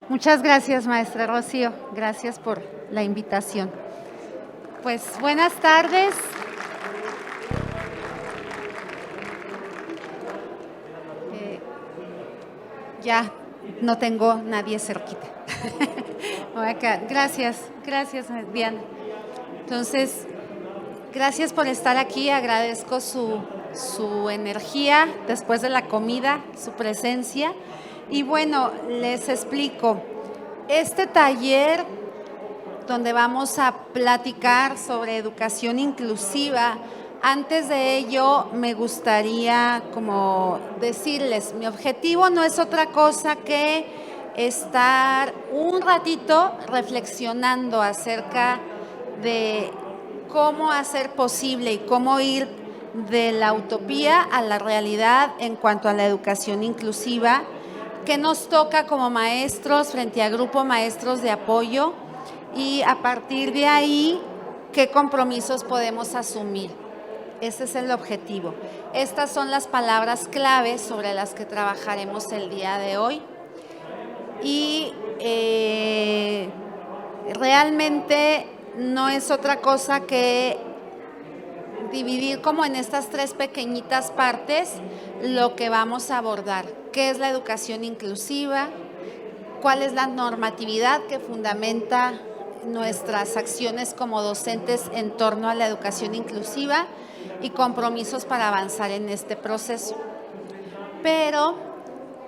Muchas gracias, maestra Rocío. Gracias por la invitación. Pues buenas tardes. Ya no tengo nadie cerquita. Gracias, Diana. Entonces, gracias por estar aquí. Agradezco su energía después de la comida, su presencia. Y bueno, les explico. Este taller donde vamos a platicar sobre educación inclusiva, antes de ello me gustaría como decirles, mi objetivo no es otra cosa que estar un ratito reflexionando acerca de cómo hacer posible y cómo ir de la utopía a la realidad en cuanto a la educación inclusiva, que nos toca como maestros frente a Grupo Maestros de Apoyo y a partir de ahí, ¿qué compromisos podemos asumir? Ese es el objetivo. Estas son las palabras claves sobre las que trabajaremos el día de hoy. Y realmente no es otra cosa que dividir como en estas tres pequeñitas partes lo que vamos a abordar. ¿Qué es la educación inclusiva? ¿Cuál es la normatividad que fundamenta nuestras acciones como docentes en torno a la educación inclusiva y compromisos para avanzar en este proceso? Pero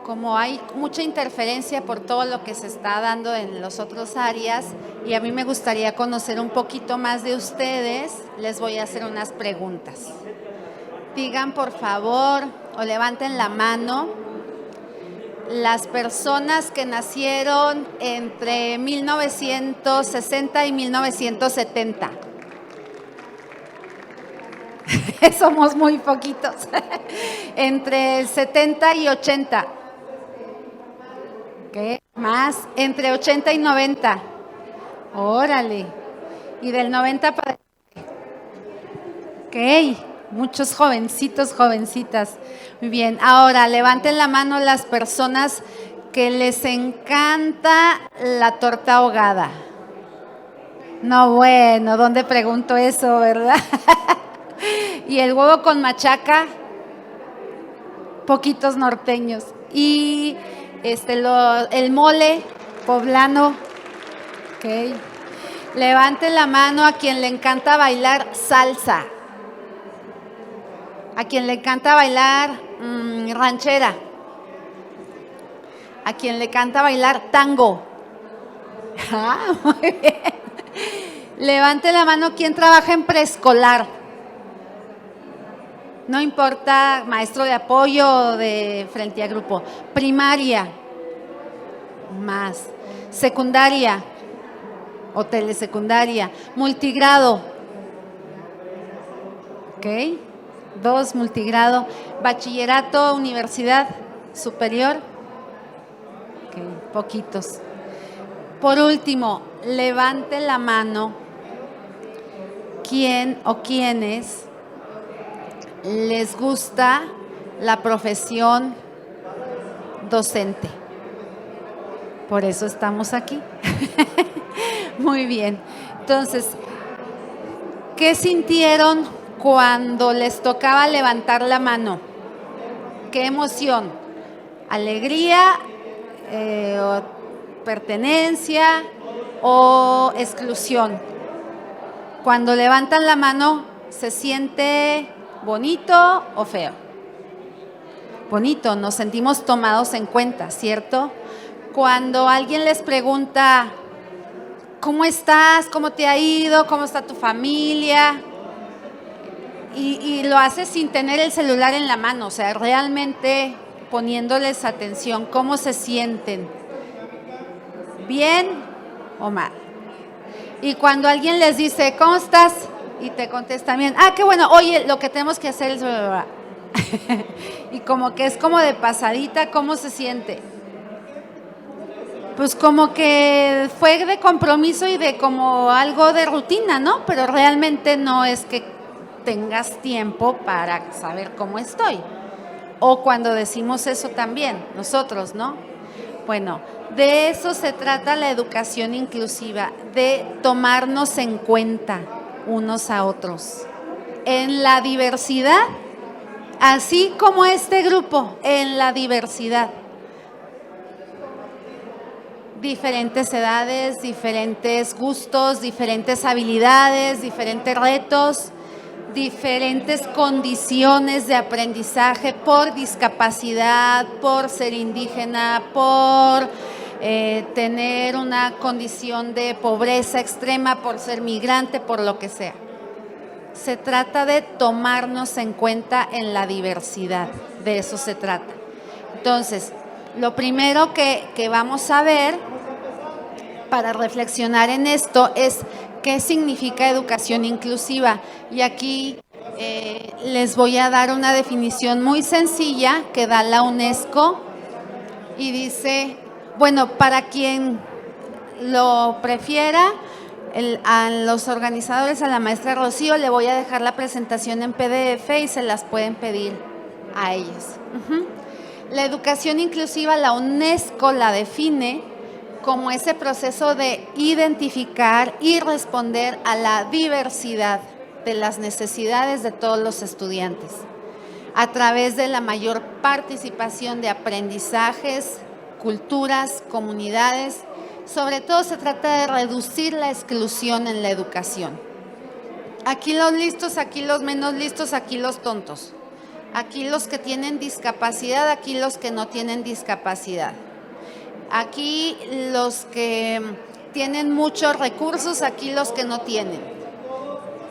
como hay mucha interferencia por todo lo que se está dando en las otras áreas y a mí me gustaría conocer un poquito más de ustedes, les voy a hacer unas preguntas. Digan por favor o levanten la mano las personas que nacieron entre 1960 y 1970. Somos muy poquitos. Entre el 70 y 80. ¿Qué más? Entre 80 y 90. Órale. Y del 90 para... Ok. Muchos jovencitos, jovencitas. Muy bien. Ahora, levanten la mano las personas que les encanta la torta ahogada. No, bueno, ¿dónde pregunto eso, verdad? Y el huevo con machaca, poquitos norteños. Y el mole poblano. Ok. Levanten la mano a quien le encanta bailar salsa. A quien le encanta bailar ranchera. A quien le encanta bailar tango. Ah, muy bien. Levante la mano quien trabaja en preescolar. No importa, maestro de apoyo o de frente a grupo. Primaria. Más. Secundaria o telesecundaria. Multigrado. Ok. 2, multigrado, bachillerato, universidad superior, okay, poquitos. Por último, levante la mano quién o quiénes les gusta la profesión docente. Por eso estamos aquí. Muy bien. Entonces, ¿qué sintieron cuando les tocaba levantar la mano? ¿Qué emoción? ¿Alegría, o pertenencia o exclusión? Cuando levantan la mano, ¿se siente bonito o feo? Bonito, nos sentimos tomados en cuenta, ¿cierto? Cuando alguien les pregunta, ¿cómo estás? ¿Cómo te ha ido? ¿Cómo está tu familia? Y lo hace sin tener el celular en la mano, o sea, realmente poniéndoles atención, ¿cómo se sienten? ¿Bien o mal? Y cuando alguien les dice, ¿cómo estás? Y te contestan bien, qué bueno, oye, lo que tenemos que hacer es... y como que es como de pasadita, ¿cómo se siente? Pues como que fue de compromiso y de como algo de rutina, ¿no? Pero realmente no es que tengas tiempo para saber cómo estoy. O cuando decimos eso también, nosotros, ¿no? Bueno, de eso se trata la educación inclusiva, de tomarnos en cuenta unos a otros. En la diversidad, así como este grupo, en la diversidad. Diferentes edades, diferentes gustos, diferentes habilidades, diferentes retos, diferentes condiciones de aprendizaje por discapacidad, por ser indígena, por tener una condición de pobreza extrema, por ser migrante, por lo que sea. Se trata de tomarnos en cuenta en la diversidad, de eso se trata. Entonces, lo primero que vamos a ver para reflexionar en esto es qué significa educación inclusiva. Y aquí les voy a dar una definición muy sencilla que da la UNESCO y dice, bueno, para quien lo prefiera, a los organizadores, a la maestra Rocío, le voy a dejar la presentación en PDF y se las pueden pedir a ellos. La educación inclusiva, la UNESCO la define como ese proceso de identificar y responder a la diversidad de las necesidades de todos los estudiantes, a través de la mayor participación de aprendizajes, culturas, comunidades. Sobre todo se trata de reducir la exclusión en la educación. Aquí los listos, aquí los menos listos, aquí los tontos. Aquí los que tienen discapacidad, aquí los que no tienen discapacidad. Aquí los que tienen muchos recursos, aquí los que no tienen.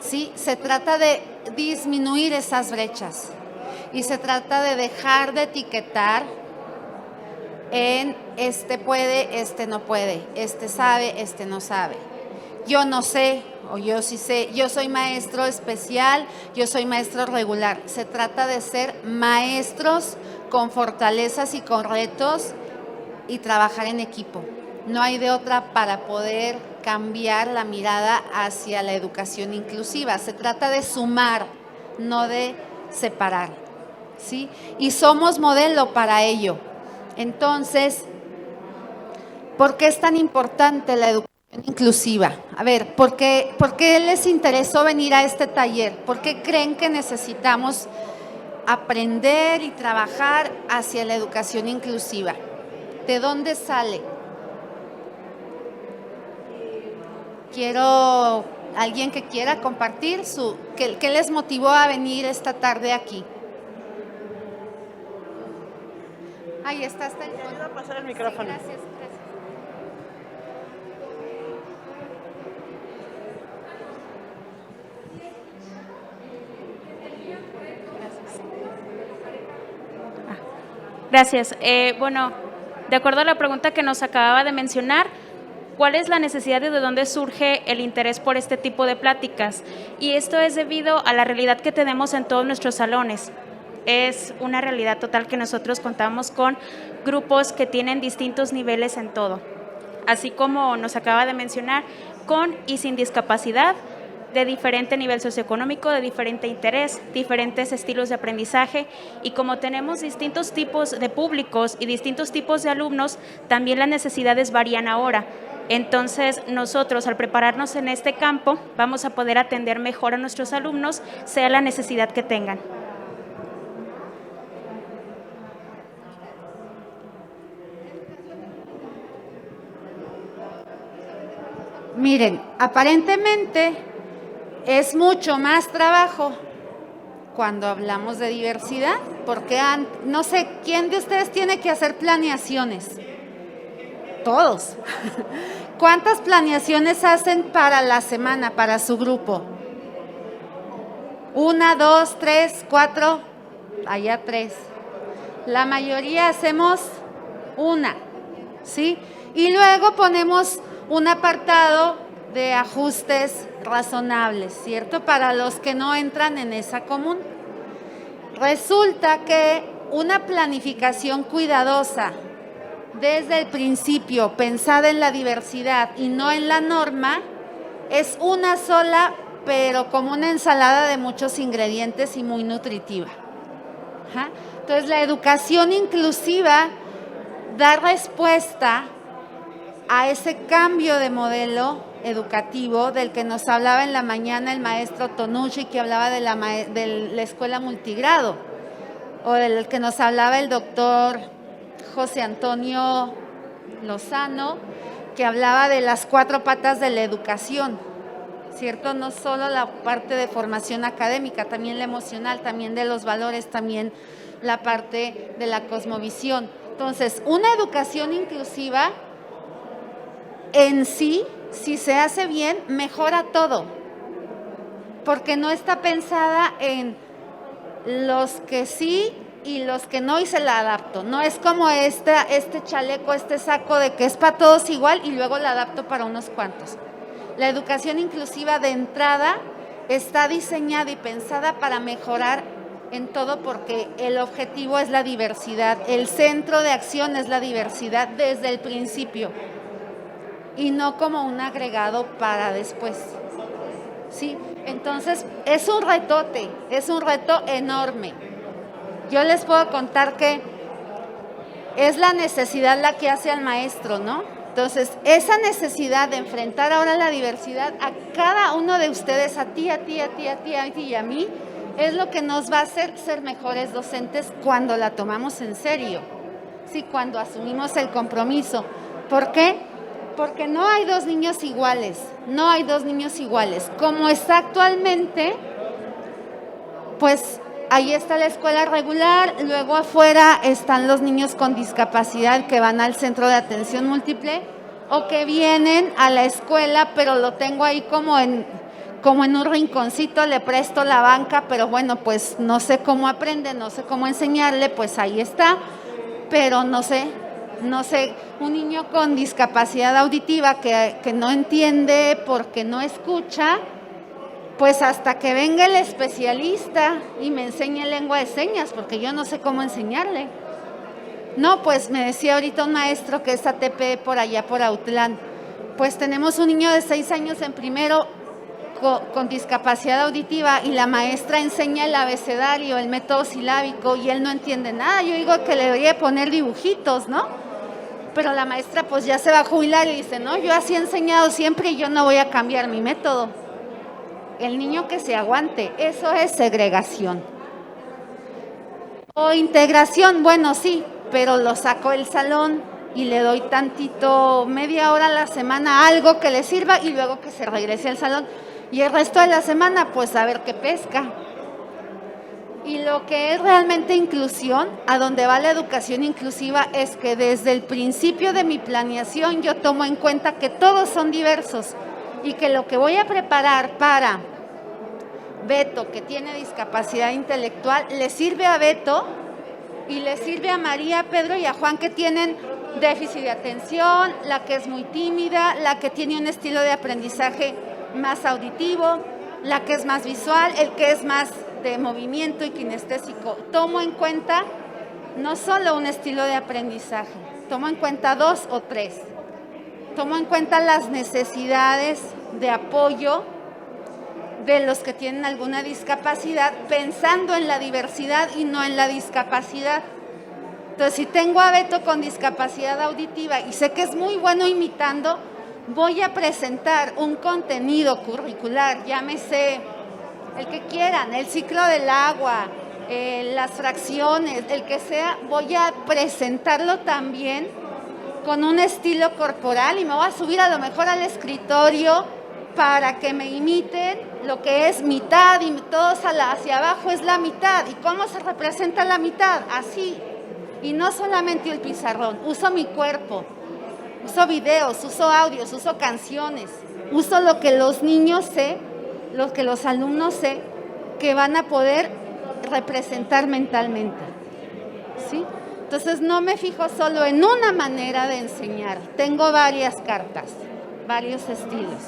¿Sí? Se trata de disminuir esas brechas y se trata de dejar de etiquetar en este puede, este no puede, este sabe, este no sabe. Yo no sé o yo sí sé, yo soy maestro especial, yo soy maestro regular. Se trata de ser maestros con fortalezas y con retos y trabajar en equipo. No hay de otra para poder cambiar la mirada hacia la educación inclusiva. Se trata de sumar, no de separar, ¿sí? Y somos modelo para ello. Entonces, ¿por qué es tan importante la educación inclusiva? A ver, ¿por qué les interesó venir a este taller? ¿Por qué creen que necesitamos aprender y trabajar hacia la educación inclusiva? ¿De dónde sale? Quiero alguien que quiera compartir ¿qué les motivó a venir esta tarde aquí? Ahí está el fondo. Ayuda a pasar el micrófono. Sí, gracias. Gracias. Bueno, de acuerdo a la pregunta que nos acababa de mencionar, ¿cuál es la necesidad y de dónde surge el interés por este tipo de pláticas? Y esto es debido a la realidad que tenemos en todos nuestros salones. Es una realidad total que nosotros contamos con grupos que tienen distintos niveles en todo, así como nos acaba de mencionar, con y sin discapacidad, de diferente nivel socioeconómico, de diferente interés, diferentes estilos de aprendizaje, y como tenemos distintos tipos de públicos y distintos tipos de alumnos, también las necesidades varían ahora. Entonces, nosotros al prepararnos en este campo vamos a poder atender mejor a nuestros alumnos, sea la necesidad que tengan. Miren, aparentemente es mucho más trabajo cuando hablamos de diversidad, porque no sé, ¿quién de ustedes tiene que hacer planeaciones? Todos. ¿Cuántas planeaciones hacen para la semana, para su grupo? 1, 2, 3, 4, allá 3. La mayoría hacemos una, ¿sí? Y luego ponemos un apartado de ajustes razonables, ¿cierto? Para los que no entran en esa común. Resulta que una planificación cuidadosa desde el principio, pensada en la diversidad y no en la norma, es una sola, pero como una ensalada de muchos ingredientes y muy nutritiva. Entonces, la educación inclusiva dar respuesta a ese cambio de modelo educativo del que nos hablaba en la mañana el maestro Tonucci, que hablaba de la escuela multigrado, o del que nos hablaba el doctor José Antonio Lozano, que hablaba de las 4 patas de la educación, ¿cierto? No solo la parte de formación académica, también la emocional, también de los valores, también la parte de la cosmovisión. Entonces, una educación inclusiva en sí, si se hace bien, mejora todo, porque no está pensada en los que sí y los que no, y se la adapto. No es como este chaleco, este saco de que es para todos igual y luego la adapto para unos cuantos. La educación inclusiva de entrada está diseñada y pensada para mejorar en todo, porque el objetivo es la diversidad, el centro de acción es la diversidad desde el principio y no como un agregado para después, ¿sí? Entonces es un retote, es un reto enorme. Yo les puedo contar que es la necesidad la que hace al maestro, ¿no? Entonces, esa necesidad de enfrentar ahora la diversidad a cada uno de ustedes, a ti, a ti, a ti, a ti, a ti y a mí, es lo que nos va a hacer ser mejores docentes cuando la tomamos en serio, sí, cuando asumimos el compromiso. ¿Por qué? Porque no hay 2 niños iguales, no hay 2 niños iguales. Como está actualmente, pues ahí está la escuela regular, luego afuera están los niños con discapacidad que van al centro de atención múltiple o que vienen a la escuela, pero lo tengo ahí como en un rinconcito, le presto la banca, pero bueno, pues no sé cómo aprende, no sé cómo enseñarle, pues ahí está, pero no sé, un niño con discapacidad auditiva que no entiende porque no escucha, pues hasta que venga el especialista y me enseñe lengua de señas, porque yo no sé cómo enseñarle. No, pues me decía ahorita un maestro que es ATP por allá por Autlán, pues tenemos un niño de 6 años en primero con discapacidad auditiva y la maestra enseña el abecedario, el método silábico, y él no entiende nada. Yo digo que le debería poner dibujitos, ¿no? Pero la maestra pues ya se va a jubilar y dice, no, yo así he enseñado siempre y yo no voy a cambiar mi método. El niño que se aguante, eso es segregación. O integración, bueno, sí, pero lo saco del salón y le doy tantito, media hora a la semana, algo que le sirva y luego que se regrese al salón. Y el resto de la semana, pues a ver qué pesca. Y lo que es realmente inclusión, a donde va la educación inclusiva, es que desde el principio de mi planeación yo tomo en cuenta que todos son diversos y que lo que voy a preparar para Beto, que tiene discapacidad intelectual, le sirve a Beto y le sirve a María, Pedro y a Juan, que tienen déficit de atención, la que es muy tímida, la que tiene un estilo de aprendizaje más auditivo, la que es más visual, el que es más de movimiento y kinestésico. Tomo en cuenta no solo un estilo de aprendizaje, tomo en cuenta 2 o 3. Tomo en cuenta las necesidades de apoyo de los que tienen alguna discapacidad, pensando en la diversidad y no en la discapacidad. Entonces, si tengo a Beto con discapacidad auditiva y sé que es muy bueno imitando, voy a presentar un contenido curricular, llámese el que quieran, el ciclo del agua, las fracciones, el que sea, voy a presentarlo también con un estilo corporal y me voy a subir a lo mejor al escritorio para que me imiten lo que es mitad y todos hacia abajo es la mitad. ¿Y cómo se representa la mitad? Así. Y no solamente el pizarrón, uso mi cuerpo, uso videos, uso audios, uso canciones, uso lo que los niños sé, lo que los alumnos sé que van a poder representar mentalmente, ¿sí? Entonces no me fijo solo en una manera de enseñar, tengo varias cartas, varios estilos.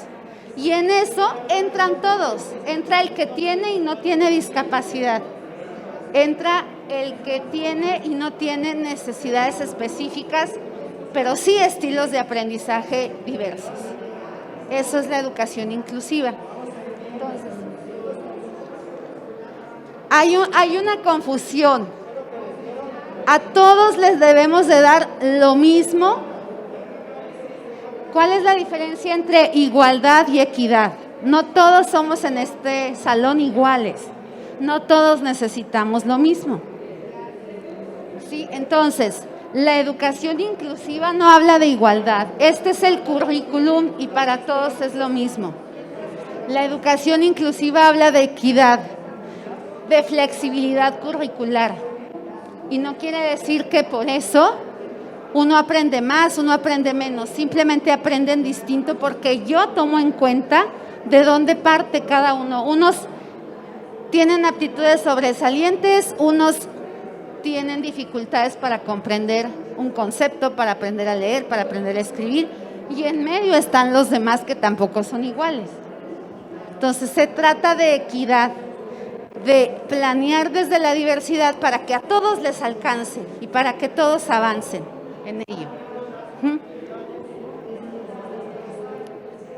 Y en eso entran todos, entra el que tiene y no tiene discapacidad, entra el que tiene y no tiene necesidades específicas, pero sí estilos de aprendizaje diversos. Eso es la educación inclusiva. Entonces, hay una confusión. a todos les debemos de dar lo mismo. ¿Cuál es la diferencia entre igualdad y equidad? No todos somos en este salón iguales, no todos necesitamos lo mismo. Sí, entonces, la educación inclusiva no habla de igualdad. Este es el currículum y para todos es lo mismo. La educación inclusiva habla de equidad, de flexibilidad curricular. Y no quiere decir que por eso uno aprende más, uno aprende menos. Simplemente aprenden distinto porque yo tomo en cuenta de dónde parte cada uno. Unos tienen aptitudes sobresalientes, unos tienen dificultades para comprender un concepto, para aprender a leer, para aprender a escribir, y en medio están los demás que tampoco son iguales. Entonces se trata de equidad, de planear desde la diversidad para que a todos les alcance y para que todos avancen en ello.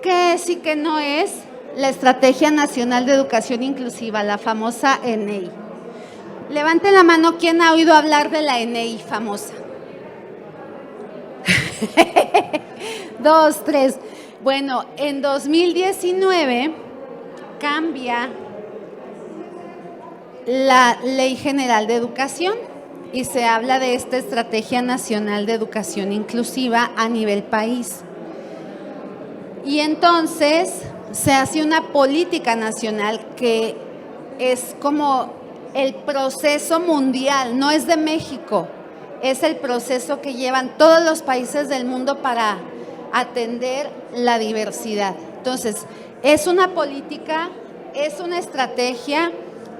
¿Qué es y qué no es la Estrategia Nacional de Educación Inclusiva, la famosa ENEI? Levanten la mano, ¿quién ha oído hablar de la ENEI famosa? 2, 3. Bueno, en 2019 cambia la Ley General de Educación y se habla de esta Estrategia Nacional de Educación Inclusiva a nivel país. Y entonces se hace una política nacional que es como el proceso mundial, no es de México, es el proceso que llevan todos los países del mundo para atender la diversidad. Entonces, es una política, es una estrategia,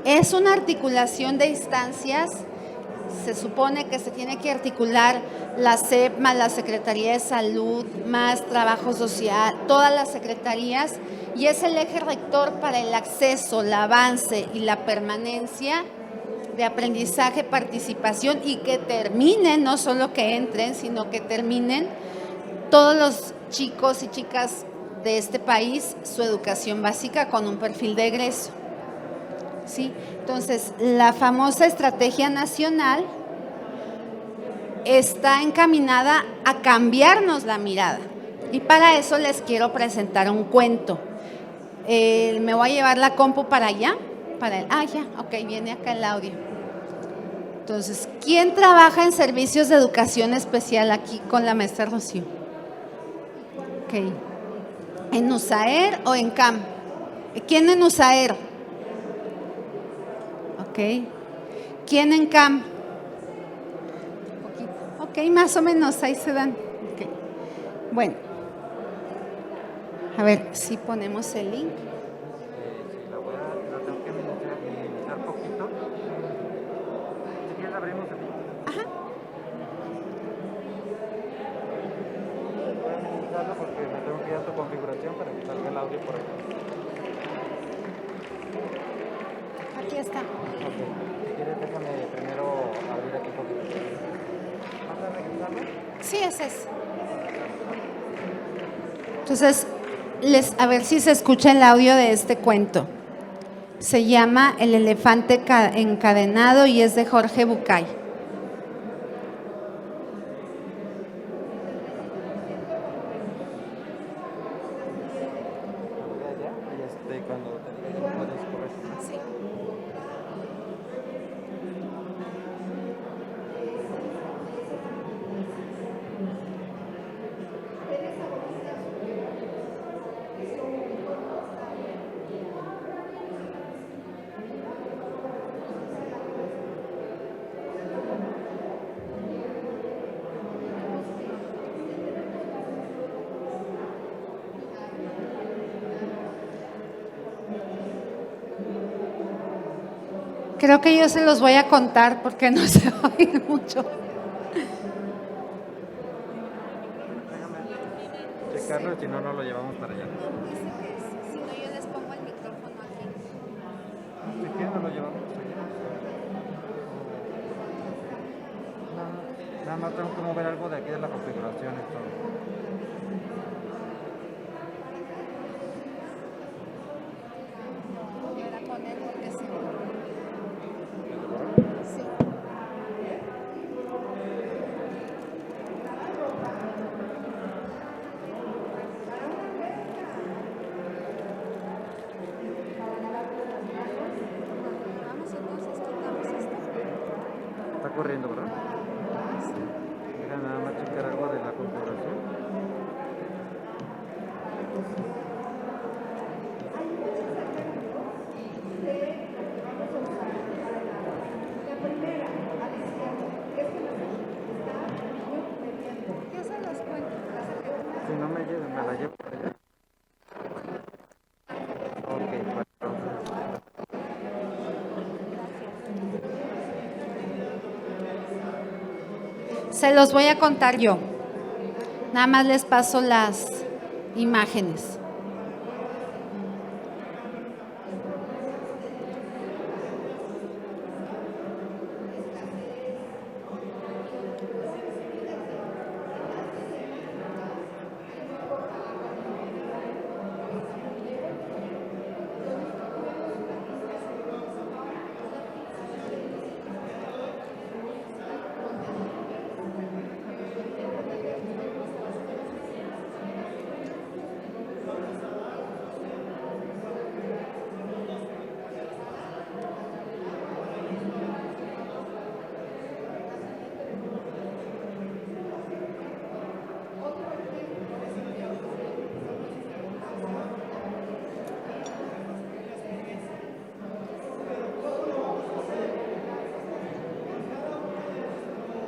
es una articulación de instancias. Se supone que se tiene que articular la SEP más la Secretaría de Salud, más Trabajo Social, todas las secretarías, y es el eje rector para el acceso, el avance y la permanencia de aprendizaje, participación, y que terminen, no solo que entren, sino que terminen todos los chicos y chicas de este país su educación básica con un perfil de egreso. ¿Sí? Entonces, la famosa estrategia nacional está encaminada a cambiarnos la mirada. Y para eso les quiero presentar un cuento. Me voy a llevar la compu para allá. Ya, ok, viene acá el audio. Entonces, ¿quién trabaja en servicios de educación especial aquí con la maestra Rocío? Ok. ¿En USAER o en CAM? ¿Quién en USAER? Ok. ¿Quién en CAM? Ok, más o menos, ahí se dan. Okay. Bueno. A ver si ponemos el link. La tengo que minimizar poquito. Si quieres abrimos el link. Ajá. Voy a minimizarlo porque me tengo que ir a tu configuración para que salga el audio por ahí. Aquí está. Ok, si quieres déjame primero abrir aquí un poquito. ¿Vas a regresarlo? Sí, ese es. Entonces, a ver si se escucha el audio de este cuento. Se llama El elefante encadenado y es de Jorge Bucay. Cuando te diga ya puedes correr. Sí. Creo que yo se los voy a contar porque no se oye mucho. Déjame checarlo, si no, no lo llevamos para allá. Si no, yo les pongo el micrófono aquí. Si quieres, no lo llevamos para allá. Nada más tengo que mover algo de aquí de la configuración y todo. Volver a poner porque sí. corriendo, ¿verdad? Deja nada más checar algo de la configuración. Si no me llevo, me la llevo para allá. Ok, bueno, entonces. Se los voy a contar yo. Nada más les paso las imágenes.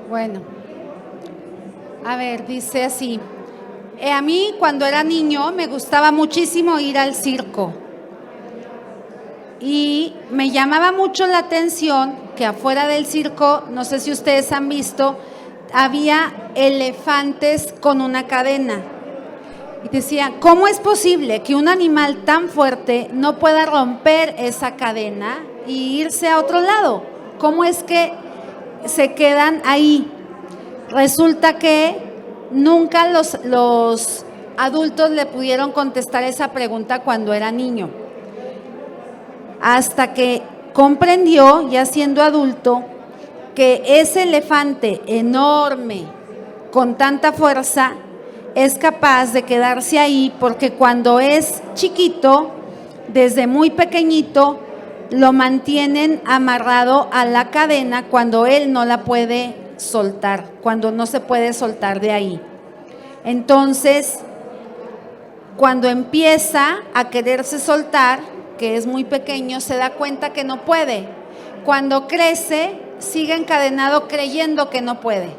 Bueno, a ver, dice así. A mí cuando era niño me gustaba muchísimo ir al circo y me llamaba mucho la atención que afuera del circo, no sé si ustedes han visto, había elefantes con una cadena. Y decía, ¿cómo es posible que un animal tan fuerte no pueda romper esa cadena y irse a otro lado? ¿Cómo es que se quedan ahí? Resulta que nunca los adultos le pudieron contestar esa pregunta cuando era niño. Hasta que comprendió, ya siendo adulto, que ese elefante enorme, con tanta fuerza, es capaz de quedarse ahí porque cuando es chiquito, desde muy pequeñito, lo mantienen amarrado a la cadena cuando él no la puede soltar, cuando no se puede soltar de ahí. Entonces, cuando empieza a quererse soltar, que es muy pequeño, se da cuenta que no puede. Cuando crece, sigue encadenado creyendo que no puede.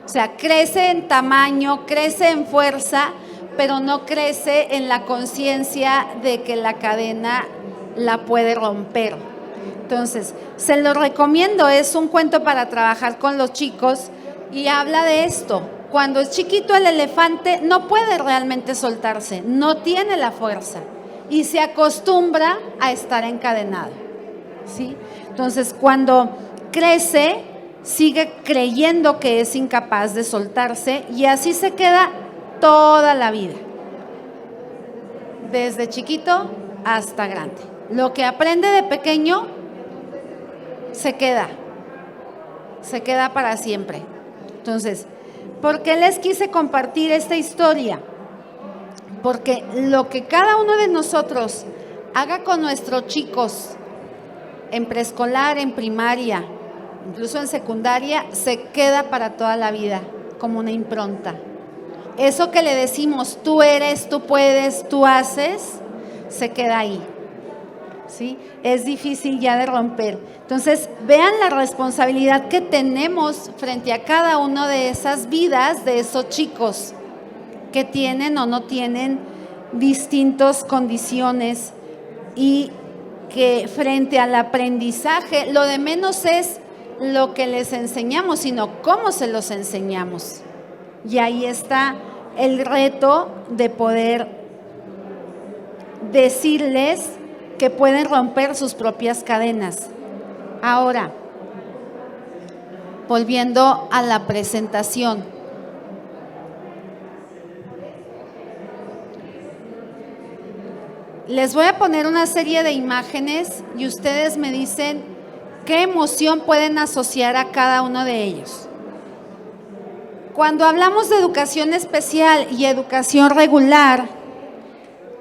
O sea, crece en tamaño, crece en fuerza, pero no crece en la conciencia de que la cadena la puede romper. Entonces, se lo recomiendo, es un cuento para trabajar con los chicos y habla de esto. Cuando es chiquito el elefante no puede realmente soltarse, no tiene la fuerza y se acostumbra a estar encadenado, ¿sí? Entonces, cuando crece, sigue creyendo que es incapaz de soltarse y así se queda toda la vida, desde chiquito hasta grande. Lo que aprende de pequeño se queda para siempre. Entonces, ¿por qué les quise compartir esta historia? Porque lo que cada uno de nosotros haga con nuestros chicos en preescolar, en primaria, incluso en secundaria, se queda para toda la vida como una impronta. Eso que le decimos, tú eres, tú puedes, tú haces, se queda ahí, ¿sí? Es difícil ya de romper. Entonces, vean la responsabilidad que tenemos frente a cada una de esas vidas de esos chicos que tienen o no tienen distintas condiciones y que frente al aprendizaje, lo de menos es lo que les enseñamos, sino cómo se los enseñamos. Y ahí está el reto de poder decirles que pueden romper sus propias cadenas. Ahora, volviendo a la presentación. Les voy a poner una serie de imágenes y ustedes me dicen qué emoción pueden asociar a cada uno de ellos. Cuando hablamos de educación especial y educación regular,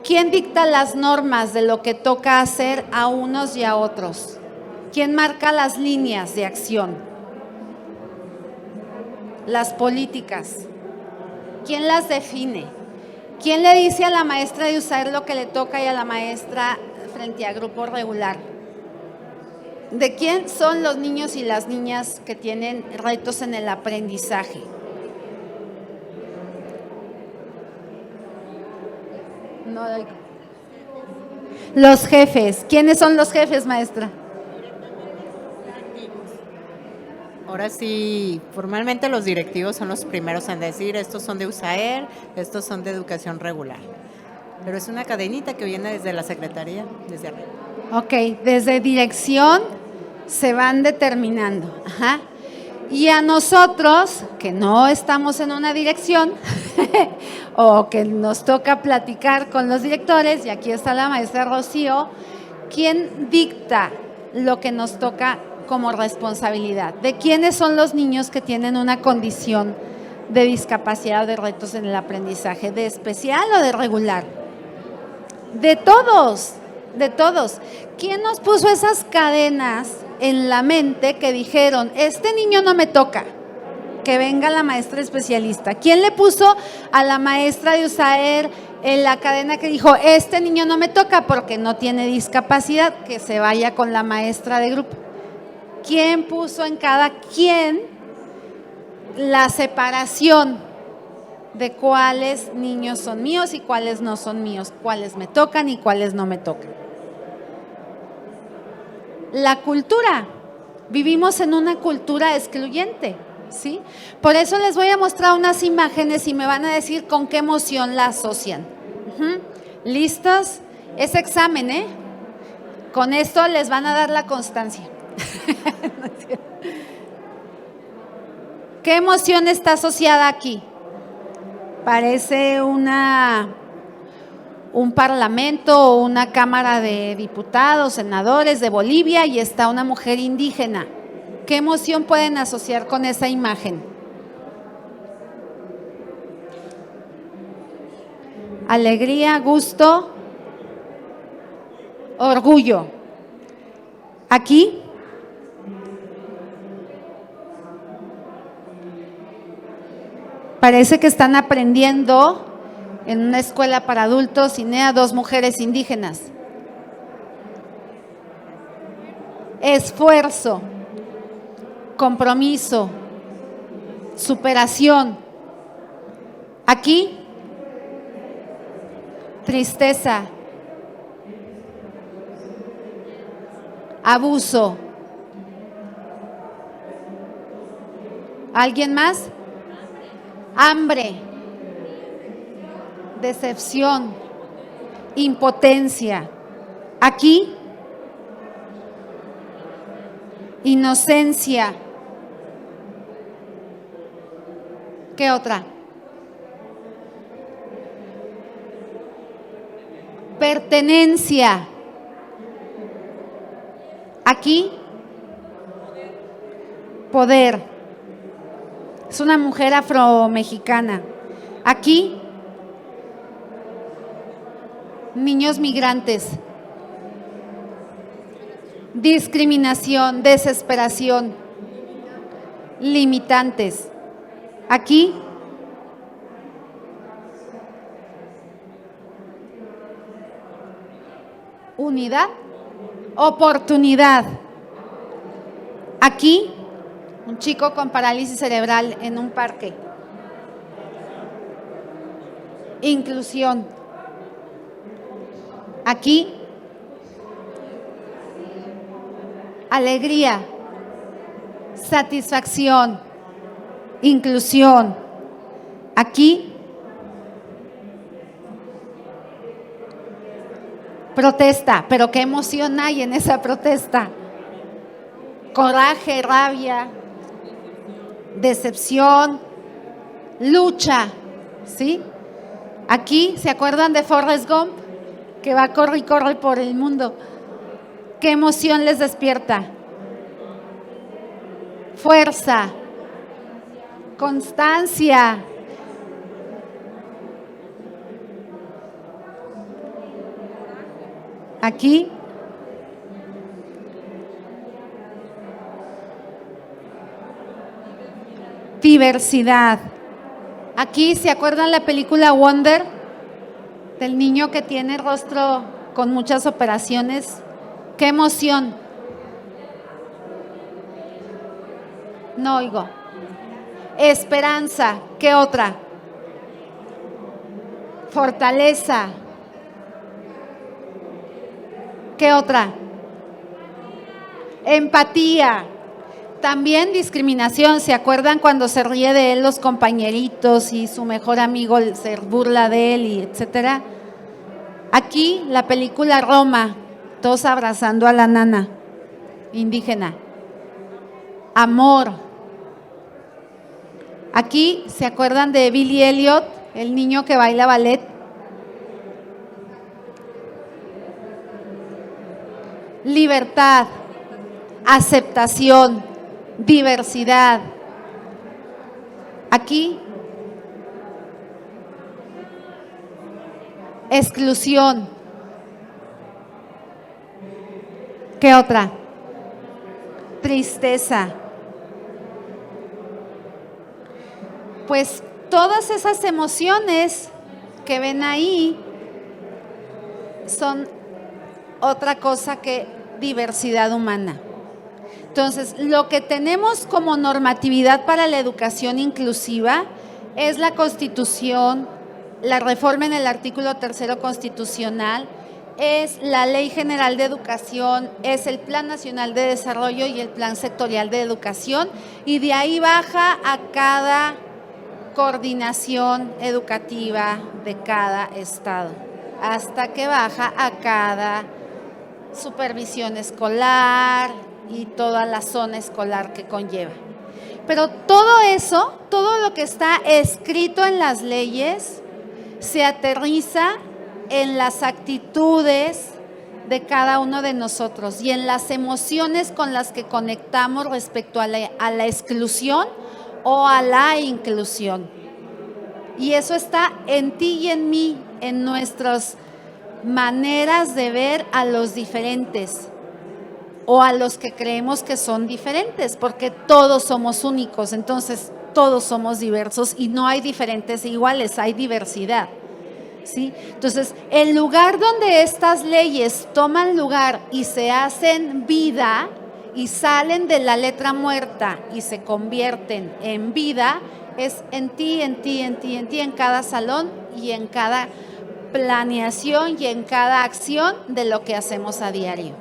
¿quién dicta las normas de lo que toca hacer a unos y a otros? ¿Quién marca las líneas de acción? las políticas. ¿Quién las define? ¿Quién le dice a la maestra de usar lo que le toca y a la maestra frente a grupo regular? ¿De quién son los niños y las niñas que tienen retos en el aprendizaje? No, los jefes. ¿Quiénes son los jefes, maestra? Ahora sí, formalmente los directivos son los primeros en decir, estos son de USAER, estos son de educación regular. Pero es una cadenita que viene desde la secretaría, desde arriba. Ok, desde dirección se van determinando. Ajá. Y a nosotros, que no estamos en una dirección, o que nos toca platicar con los directores, y aquí está la maestra Rocío, ¿quién dicta lo que nos toca como responsabilidad? ¿De quiénes son los niños que tienen una condición de discapacidad o de retos en el aprendizaje? ¿De especial o de regular? De todos, de todos. ¿Quién nos puso esas cadenas en la mente que dijeron, este niño no me toca, que venga la maestra especialista? ¿Quién le puso a la maestra de USAER en la cadena que dijo, este niño no me toca porque no tiene discapacidad, que se vaya con la maestra de grupo? ¿Quién puso en cada quien la separación de cuáles niños son míos y cuáles no son míos, cuáles me tocan y cuáles no me tocan? La cultura. Vivimos en una cultura excluyente, ¿sí? Por eso les voy a mostrar unas imágenes y me van a decir con qué emoción la asocian. ¿Listos? Es examen, ¿eh? Con esto les van a dar la constancia. ¿Qué emoción está asociada aquí? Parece un parlamento o una cámara de diputados, senadores de Bolivia, y está una mujer indígena. ¿Qué emoción pueden asociar con esa imagen? Alegría, gusto, orgullo. Aquí parece que están aprendiendo en una escuela para adultos, INEA, 2 mujeres indígenas. Esfuerzo, compromiso, superación. Aquí, tristeza, abuso. ¿Alguien más? Hambre, decepción, impotencia. Aquí, inocencia. ¿Qué otra? Pertenencia. Aquí, poder. Es una mujer afromexicana. Aquí, niños migrantes. Discriminación, desesperación, limitantes. Aquí, unidad, oportunidad. Aquí, un chico con parálisis cerebral en un parque. Inclusión. Aquí, alegría, satisfacción, inclusión. Aquí, protesta, pero qué emoción hay en esa protesta. Coraje, rabia, decepción, lucha, ¿sí? Aquí, ¿se acuerdan de Forrest Gump? Que va, corre y corre por el mundo. ¿Qué emoción les despierta? Fuerza, constancia. Aquí, diversidad. Aquí, ¿se acuerdan la película Wonder? Del niño que tiene el rostro con muchas operaciones. ¡Qué emoción! No oigo. Esperanza. ¿Qué otra? Fortaleza. ¿Qué otra? Empatía. También discriminación. ¿Se acuerdan cuando se ríe de él los compañeritos y su mejor amigo se burla de él y etcétera? Aquí la película Roma, todos abrazando a la nana indígena. Amor. Aquí, ¿se acuerdan de Billy Elliot, el niño que baila ballet? Libertad, aceptación, diversidad. Aquí, exclusión. ¿Qué otra? Tristeza. Pues todas esas emociones que ven ahí son otra cosa que diversidad humana. Entonces, lo que tenemos como normatividad para la educación inclusiva es la Constitución, la reforma en el artículo 3 constitucional, es la Ley General de Educación, es el Plan Nacional de Desarrollo y el Plan Sectorial de Educación, y de ahí baja a cada coordinación educativa de cada estado, hasta que baja a cada supervisión escolar y toda la zona escolar que conlleva. Pero todo eso, todo lo que está escrito en las leyes, se aterriza en las actitudes de cada uno de nosotros y en las emociones con las que conectamos respecto a la exclusión o a la inclusión. Y eso está en ti y en mí, en nuestras maneras de ver a los diferentes o a los que creemos que son diferentes, porque todos somos únicos, entonces todos somos diversos y no hay diferentes e iguales, hay diversidad, ¿sí? Entonces, el lugar donde estas leyes toman lugar y se hacen vida y salen de la letra muerta y se convierten en vida, es en ti, en ti, en ti, en ti, en cada salón y en cada planeación y en cada acción de lo que hacemos a diario.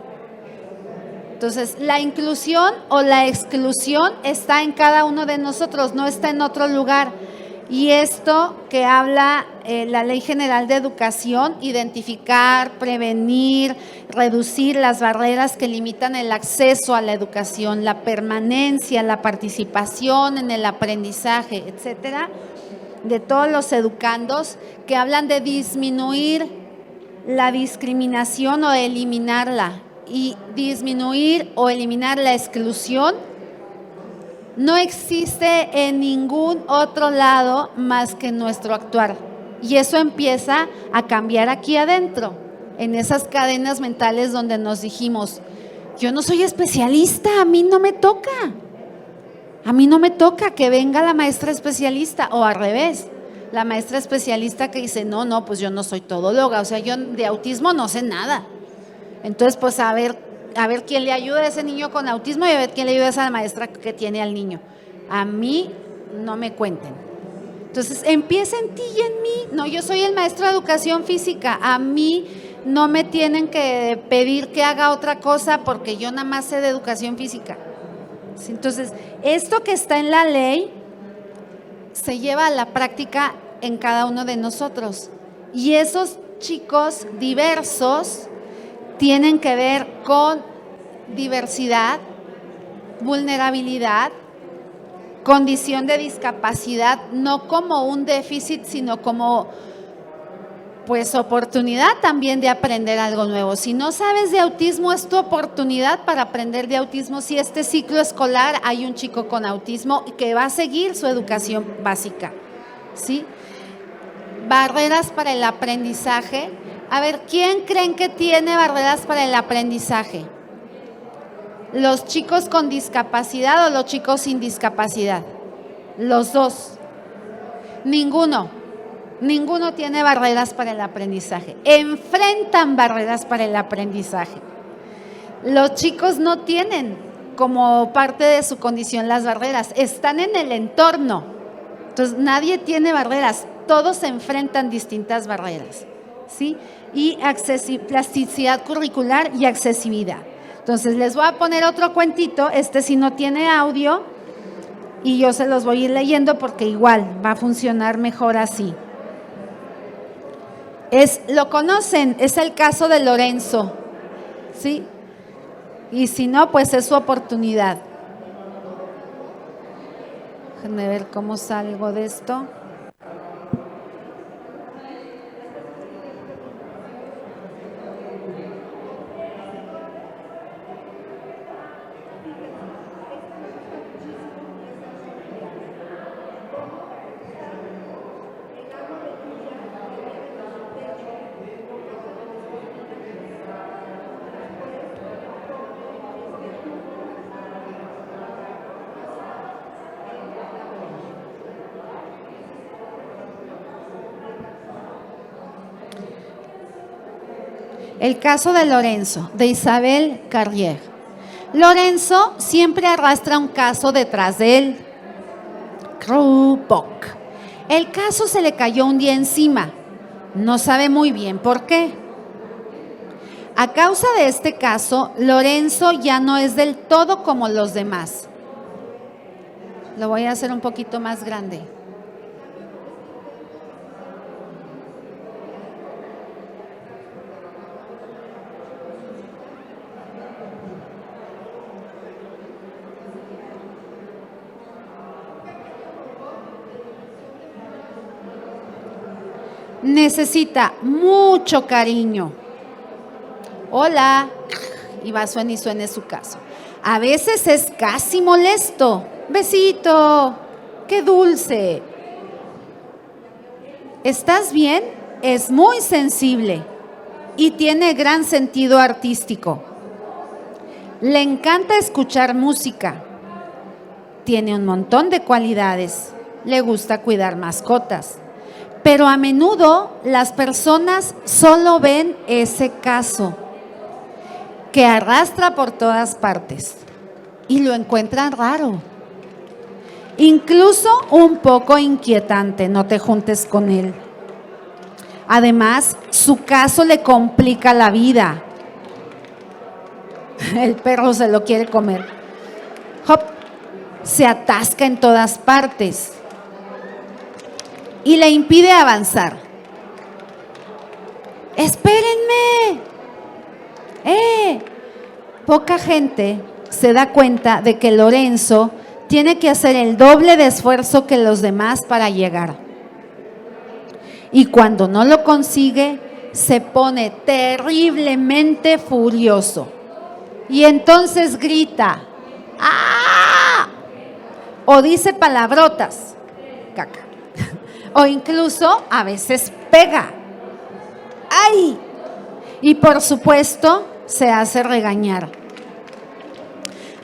Entonces, la inclusión o la exclusión está en cada uno de nosotros, no está en otro lugar. Y esto que habla la Ley General de Educación, identificar, prevenir, reducir las barreras que limitan el acceso a la educación, la permanencia, la participación en el aprendizaje, etcétera, de todos los educandos, que hablan de disminuir la discriminación o eliminarla, y disminuir o eliminar la exclusión, no existe en ningún otro lado más que en nuestro actuar. Y eso empieza a cambiar aquí adentro, en esas cadenas mentales donde nos dijimos, yo no soy especialista, a mí no me toca. A mí no me toca que venga la maestra especialista, o al revés, la maestra especialista que dice, no, pues yo no soy todóloga, o sea, yo de autismo no sé nada. Entonces, pues a ver quién le ayuda a ese niño con autismo y a ver quién le ayuda a esa maestra que tiene al niño. A mí no me cuenten. Entonces, empieza en ti y en mí. No, yo soy el maestro de educación física, a mí no me tienen que pedir que haga otra cosa porque yo nada más sé de educación física. Entonces, esto que está en la ley se lleva a la práctica en cada uno de nosotros. Y esos chicos diversos tienen que ver con diversidad, vulnerabilidad, condición de discapacidad, no como un déficit, sino como pues oportunidad también de aprender algo nuevo. Si no sabes de autismo, es tu oportunidad para aprender de autismo. Si este ciclo escolar hay un chico con autismo que va a seguir su educación básica, ¿sí? Barreras para el aprendizaje. A ver, ¿quién creen que tiene barreras para el aprendizaje? ¿Los chicos con discapacidad o los chicos sin discapacidad? los dos. Ninguno tiene barreras para el aprendizaje. Enfrentan barreras para el aprendizaje. Los chicos no tienen como parte de su condición las barreras, están en el entorno. Entonces, nadie tiene barreras, todos se enfrentan distintas barreras, ¿sí? Y plasticidad curricular y accesibilidad. Entonces, les voy a poner otro cuentito, este sí no tiene audio, y yo se los voy a ir leyendo porque igual va a funcionar mejor así. Lo conocen, es el caso de Lorenzo, ¿sí? Y si no, pues es su oportunidad. Déjenme ver cómo salgo de esto. El caso de Lorenzo, de Isabel Carrier. Lorenzo siempre arrastra un caso detrás de él. Krupok. El caso se le cayó un día encima. No sabe muy bien por qué. A causa de este caso, Lorenzo ya no es del todo como los demás. Lo voy a hacer un poquito más grande. Necesita mucho cariño. Hola, y va, suene y suene su caso. A veces es casi molesto. Besito, qué dulce. ¿Estás bien? Es muy sensible y tiene gran sentido artístico. Le encanta escuchar música. Tiene un montón de cualidades. Le gusta cuidar mascotas. Pero a menudo las personas solo ven ese caso que arrastra por todas partes y lo encuentran raro, incluso un poco inquietante. No te juntes con él. Además, su caso le complica la vida. El perro se lo quiere comer. Hop, se atasca en todas partes y le impide avanzar. ¡Espérenme! Poca gente se da cuenta de que Lorenzo tiene que hacer el doble de esfuerzo que los demás para llegar. Y cuando no lo consigue, se pone terriblemente furioso. Y entonces grita, ¡ah! O dice palabrotas, caca. O incluso a veces pega. ¡Ay! Y por supuesto se hace regañar.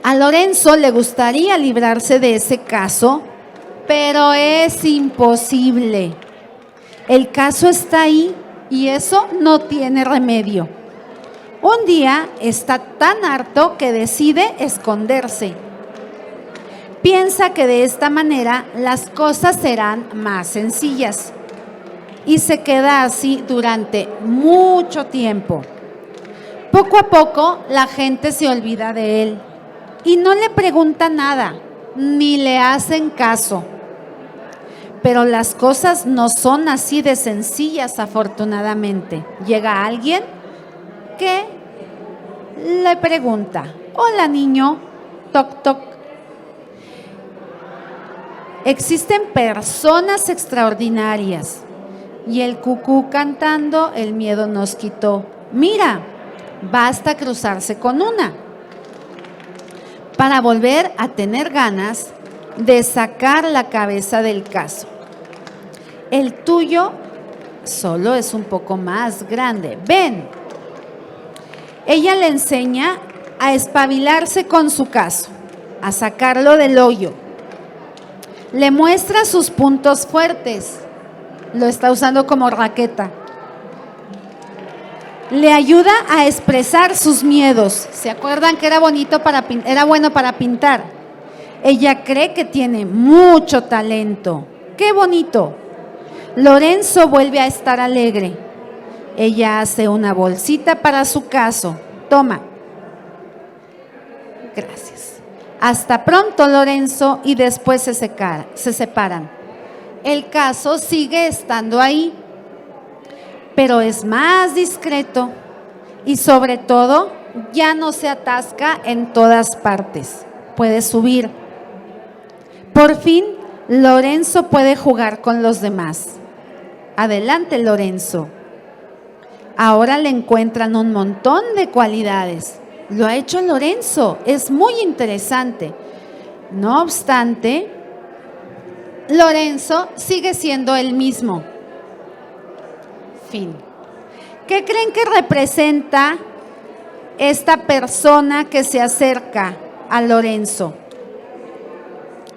A Lorenzo le gustaría librarse de ese caso, pero es imposible. El caso está ahí y eso no tiene remedio. Un día está tan harto que decide esconderse. Piensa que de esta manera las cosas serán más sencillas y se queda así durante mucho tiempo. Poco a poco la gente se olvida de él y no le pregunta nada, ni le hacen caso. Pero las cosas no son así de sencillas, afortunadamente. Llega alguien que le pregunta, hola niño, toc toc. Existen personas extraordinarias y el cucú cantando, el miedo nos quitó. Mira, basta cruzarse con una para volver a tener ganas de sacar la cabeza del caso. El tuyo solo es un poco más grande. Ven. Ella le enseña a espabilarse con su caso, a sacarlo del hoyo. Le muestra sus puntos fuertes. Lo está usando como raqueta. Le ayuda a expresar sus miedos. ¿Se acuerdan que era bueno para pintar? Ella cree que tiene mucho talento. ¡Qué bonito! Lorenzo vuelve a estar alegre. Ella hace una bolsita para su caso. Toma. Gracias. Hasta pronto, Lorenzo, y después se separan. El caso sigue estando ahí, pero es más discreto y sobre todo ya no se atasca en todas partes. Puede subir. Por fin, Lorenzo puede jugar con los demás. Adelante, Lorenzo. Ahora le encuentran un montón de cualidades. Lo ha hecho Lorenzo, es muy interesante. No obstante, Lorenzo sigue siendo el mismo. Fin. ¿Qué creen que representa esta persona que se acerca a Lorenzo?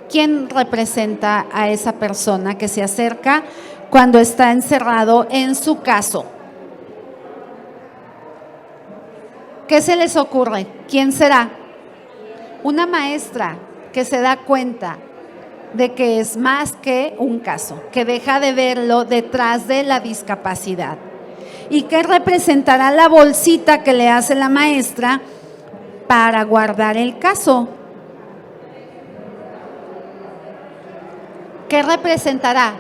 ¿Quién representa a esa persona que se acerca cuando está encerrado en su caso? ¿Qué se les ocurre? ¿Quién será? Una maestra que se da cuenta de que es más que un caso, que deja de verlo detrás de la discapacidad. ¿Y qué representará la bolsita que le hace la maestra para guardar el caso? ¿Qué representará?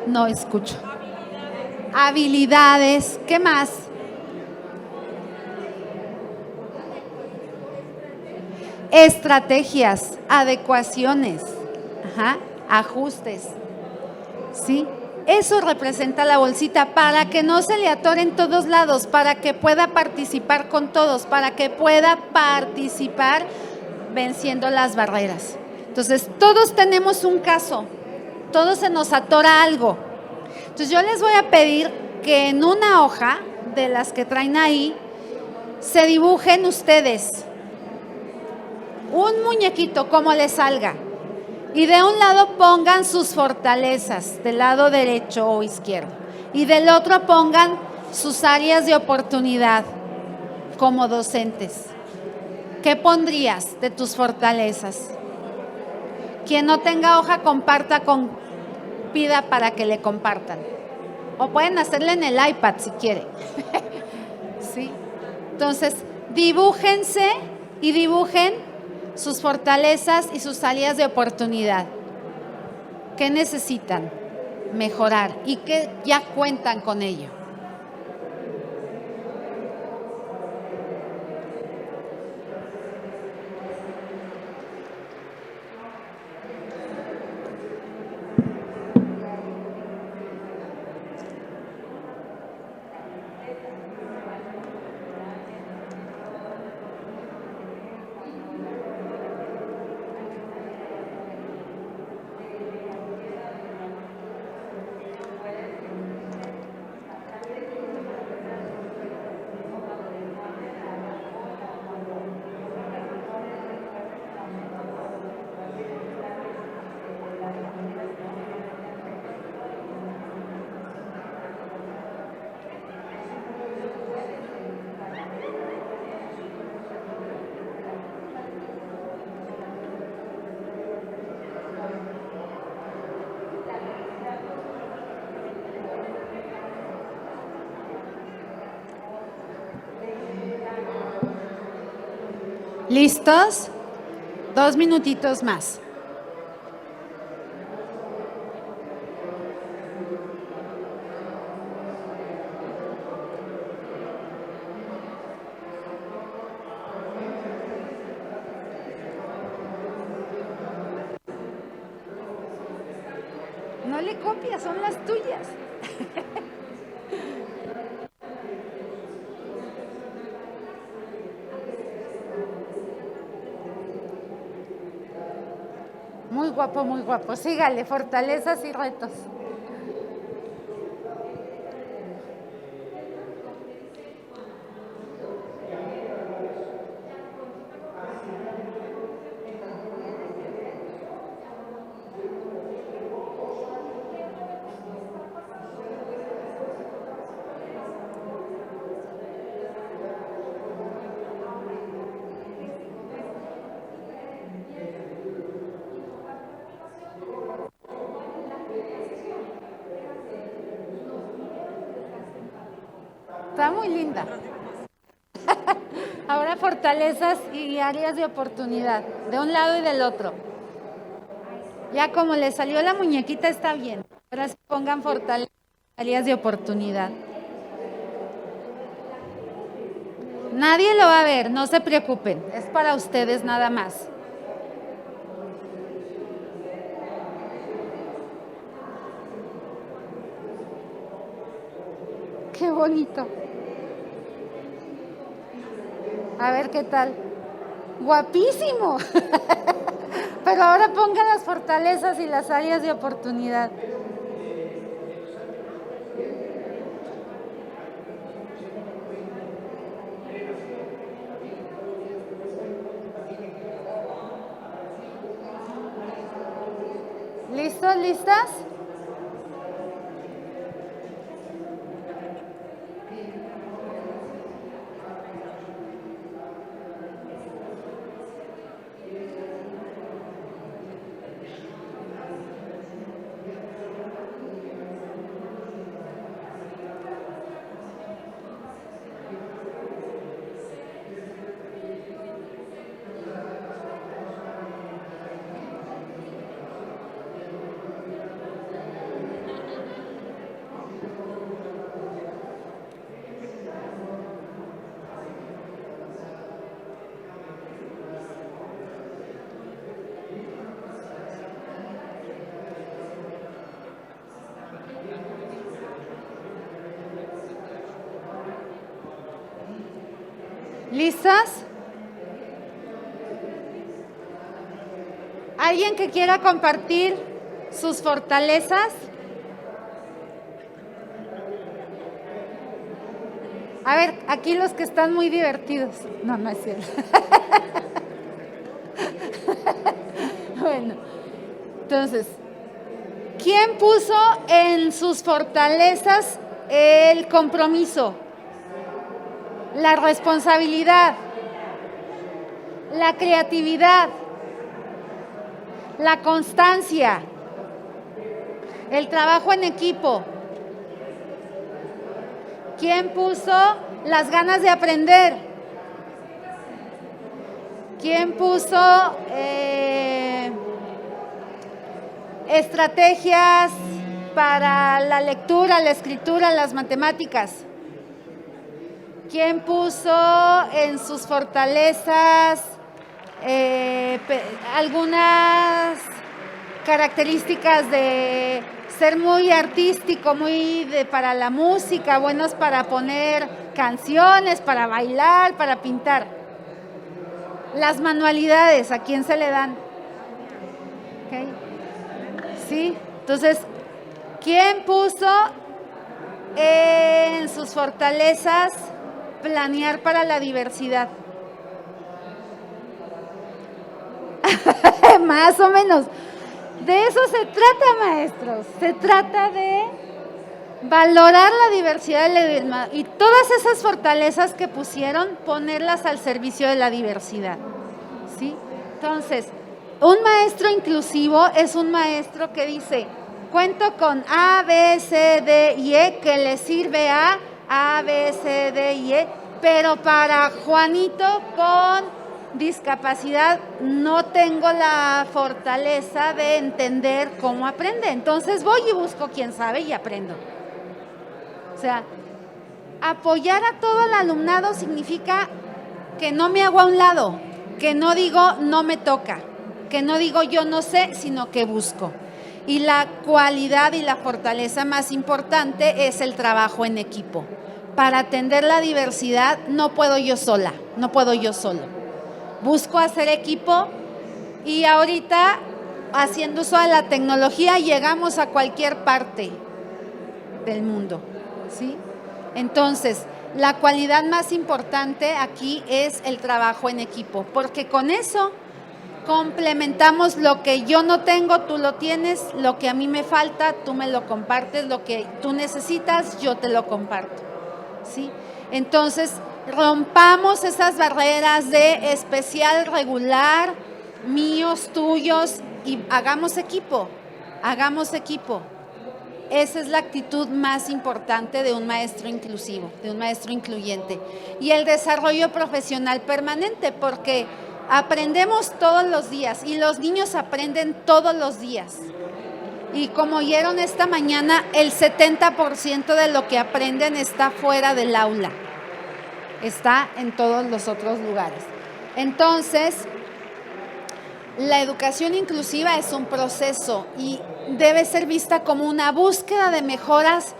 No escucho. Habilidades. ¿Qué más? Estrategias, adecuaciones, ajustes, ¿sí? Eso representa la bolsita para que no se le atore en todos lados, para que pueda participar con todos, para que pueda participar venciendo las barreras. Entonces, todos tenemos un caso, todos se nos atora algo. Entonces, yo les voy a pedir que en una hoja de las que traen ahí, se dibujen ustedes un muñequito, como les salga. Y de un lado pongan sus fortalezas, del lado derecho o izquierdo. Y del otro pongan sus áreas de oportunidad como docentes. ¿Qué pondrías de tus fortalezas? Quien no tenga hoja, pida para que le compartan. O pueden hacerle en el iPad si quieren. ¿Sí? Entonces, dibújense y dibujen sus fortalezas y sus áreas de oportunidad. ¿Qué necesitan mejorar y que ya cuentan con ello? ¿Listos? 2 minutitos más. No le copias, son las tuyas. Muy guapo, muy guapo. Sígale, fortalezas y retos. Está muy linda. Ahora fortalezas y áreas de oportunidad, de un lado y del otro. Ya como le salió la muñequita está bien. Ahora sí pongan fortalezas y áreas de oportunidad. Nadie lo va a ver, no se preocupen. Es para ustedes nada más. Qué bonito. A ver qué tal. Guapísimo. Pero ahora pongan las fortalezas y las áreas de oportunidad. ¿Listos? ¿Listas? ¿Listas? ¿Alguien que quiera compartir sus fortalezas? A ver, aquí los que están muy divertidos. No, no es cierto. Bueno, entonces, ¿quién puso en sus fortalezas el compromiso, la responsabilidad, la creatividad, la constancia, el trabajo en equipo? ¿Quién puso las ganas de aprender? ¿Quién puso estrategias para la lectura, la escritura, las matemáticas? ¿Quién puso en sus fortalezas algunas características de ser muy artístico, para la música, buenos para poner canciones, para bailar, para pintar? Las manualidades, ¿a quién se le dan? ¿Okay? ¿Sí? Entonces, ¿quién puso en sus fortalezas planear para la diversidad? Más o menos. De eso se trata, maestros. Se trata de valorar la diversidad y todas esas fortalezas que pusieron, ponerlas al servicio de la diversidad. ¿Sí? Entonces, un maestro inclusivo es un maestro que dice: cuento con A, B, C, D y E, que le sirve a B, C, D y E, pero para Juanito con discapacidad no tengo la fortaleza de entender cómo aprende. Entonces voy y busco quién sabe y aprendo. O sea, apoyar a todo el alumnado significa que no me hago a un lado, que no digo no me toca, que no digo yo no sé, sino que busco. Y la cualidad y la fortaleza más importante es el trabajo en equipo. Para atender la diversidad no puedo yo sola, no puedo yo solo. Busco hacer equipo y ahorita, haciendo uso de la tecnología, llegamos a cualquier parte del mundo, ¿sí? Entonces, la cualidad más importante aquí es el trabajo en equipo, porque con eso complementamos lo que yo no tengo, tú lo tienes, lo que a mí me falta, tú me lo compartes, lo que tú necesitas, yo te lo comparto, ¿sí? Entonces, rompamos esas barreras de especial, regular, míos, tuyos, y hagamos equipo, esa es la actitud más importante de un maestro inclusivo, de un maestro incluyente. Y el desarrollo profesional permanente, porque aprendemos todos los días y los niños aprenden todos los días. Y como oyeron esta mañana, el 70% de lo que aprenden está fuera del aula, está en todos los otros lugares. Entonces, la educación inclusiva es un proceso y debe ser vista como una búsqueda de mejoras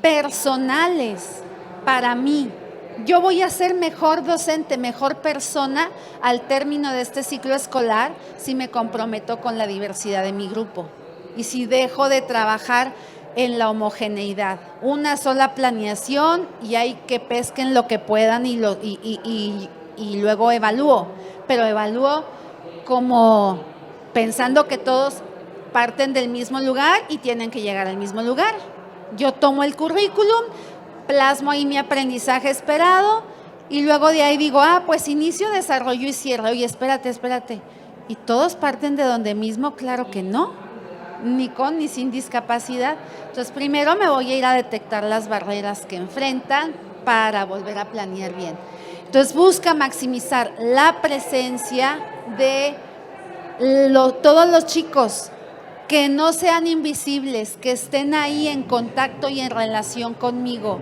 personales para mí. Yo voy a ser mejor docente, mejor persona al término de este ciclo escolar si me comprometo con la diversidad de mi grupo y si dejo de trabajar en la homogeneidad. Una sola planeación y hay que pesquen lo que puedan y luego evalúo, pero evalúo como pensando que todos parten del mismo lugar y tienen que llegar al mismo lugar. Yo tomo el currículum, plasmo ahí mi aprendizaje esperado y luego de ahí digo, pues inicio, desarrollo y cierre. Oye, espérate. ¿Y todos parten de donde mismo? Claro que no, ni con ni sin discapacidad. Entonces, primero me voy a ir a detectar las barreras que enfrentan para volver a planear bien. Entonces, busca maximizar la presencia de todos los chicos, que no sean invisibles, que estén ahí en contacto y en relación conmigo.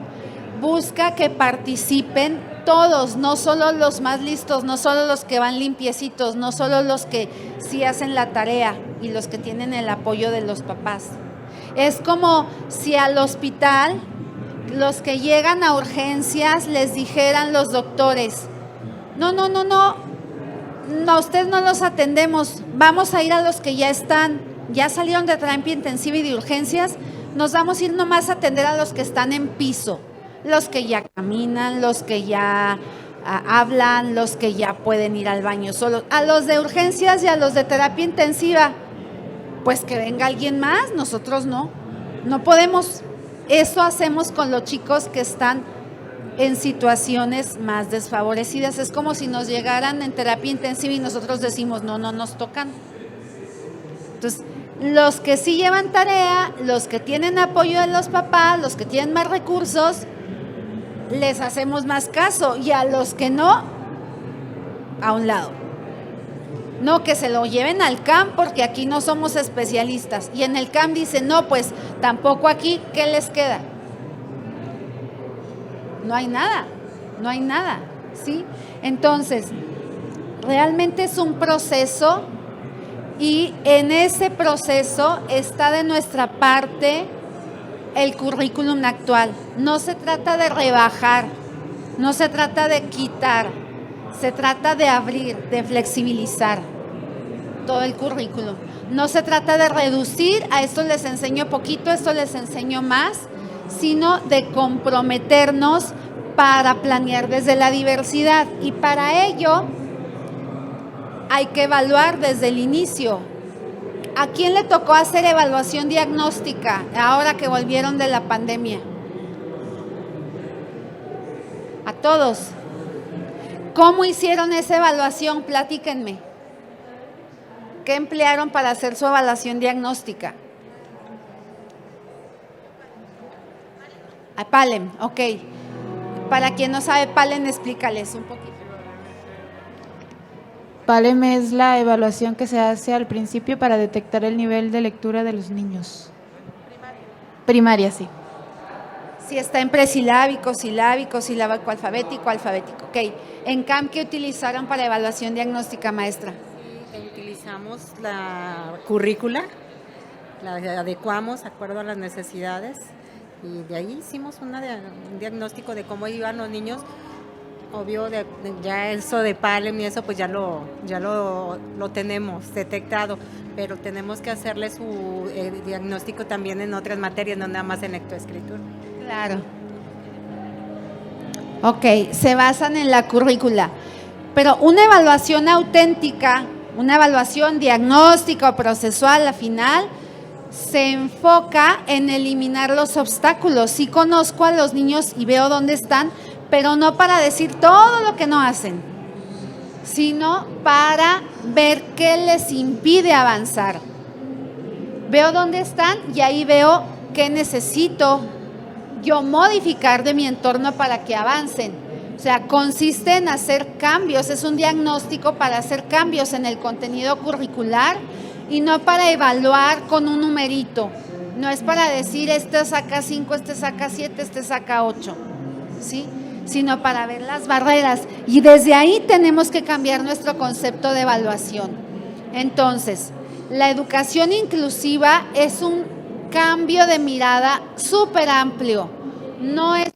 Busca que participen todos, no solo los más listos, no solo los que van limpiecitos, no solo los que sí hacen la tarea y los que tienen el apoyo de los papás. Es como si al hospital, los que llegan a urgencias, les dijeran los doctores, no, ustedes no los atendemos, vamos a ir a los que ya salieron de terapia intensiva y de urgencias, nos vamos a ir nomás a atender a los que están en piso, los que ya caminan, los que ya hablan, los que ya pueden ir al baño solos. A los de urgencias y a los de terapia intensiva, pues que venga alguien más, nosotros no podemos. Eso hacemos con los chicos que están en situaciones más desfavorecidas. Es como si nos llegaran en terapia intensiva y nosotros decimos, no nos tocan. Entonces, los que sí llevan tarea, los que tienen apoyo de los papás, los que tienen más recursos, les hacemos más caso, y a los que no, a un lado. No, que se lo lleven al CAM porque aquí no somos especialistas. Y en el CAM dicen, no, pues tampoco aquí, ¿qué les queda? No hay nada, ¿sí? Entonces, realmente es un proceso y en ese proceso está de nuestra parte el currículum actual. No se trata de rebajar, no se trata de quitar, se trata de abrir, de flexibilizar todo el currículum. No se trata de reducir, a esto les enseño poquito, esto les enseño más, sino de comprometernos para planear desde la diversidad. Y para ello hay que evaluar desde el inicio. ¿A quién le tocó hacer evaluación diagnóstica ahora que volvieron de la pandemia? A todos. ¿Cómo hicieron esa evaluación? Platíquenme. ¿Qué emplearon para hacer su evaluación diagnóstica? A PALEM, ok. Para quien no sabe PALEM, explícales un poquito. PALEM es la evaluación que se hace al principio para detectar el nivel de lectura de los niños. Primaria, sí. Si está en presilábico, silábico, silábico alfabético, alfabético. Ok. ¿En CAM qué utilizaron para evaluación diagnóstica, maestra? Sí, utilizamos la currícula, la adecuamos de acuerdo a las necesidades y de ahí hicimos un diagnóstico de cómo iban los niños. Obvio, ya eso de PALEM y eso pues ya lo tenemos detectado, pero tenemos que hacerle su diagnóstico también en otras materias, no nada más en lectoescritura. Claro. Ok, se basan en la currícula, pero una evaluación auténtica, una evaluación diagnóstica o procesual al final, se enfoca en eliminar los obstáculos. Sí conozco a los niños y veo dónde están, pero no para decir todo lo que no hacen, sino para ver qué les impide avanzar. Veo dónde están y ahí veo qué necesito yo modificar de mi entorno para que avancen. O sea, consiste en hacer cambios, es un diagnóstico para hacer cambios en el contenido curricular y no para evaluar con un numerito. No es para decir, este saca 5, este saca 7, este saca 8, ¿sí? Sino para ver las barreras. Y desde ahí tenemos que cambiar nuestro concepto de evaluación. Entonces, la educación inclusiva es un cambio de mirada súper amplio. No es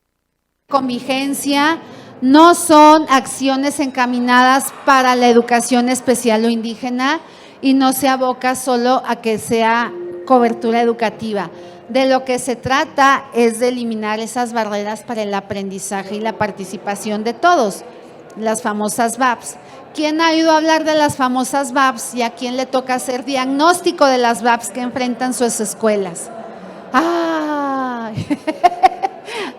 con vigencia, no son acciones encaminadas para la educación especial o indígena y no se aboca solo a que sea cobertura educativa. De lo que se trata es de eliminar esas barreras para el aprendizaje y la participación de todos, las famosas VAPs. ¿Quién ha oído hablar de las famosas VAPs y a quién le toca hacer diagnóstico de las VAPs que enfrentan sus escuelas? ¡Ay!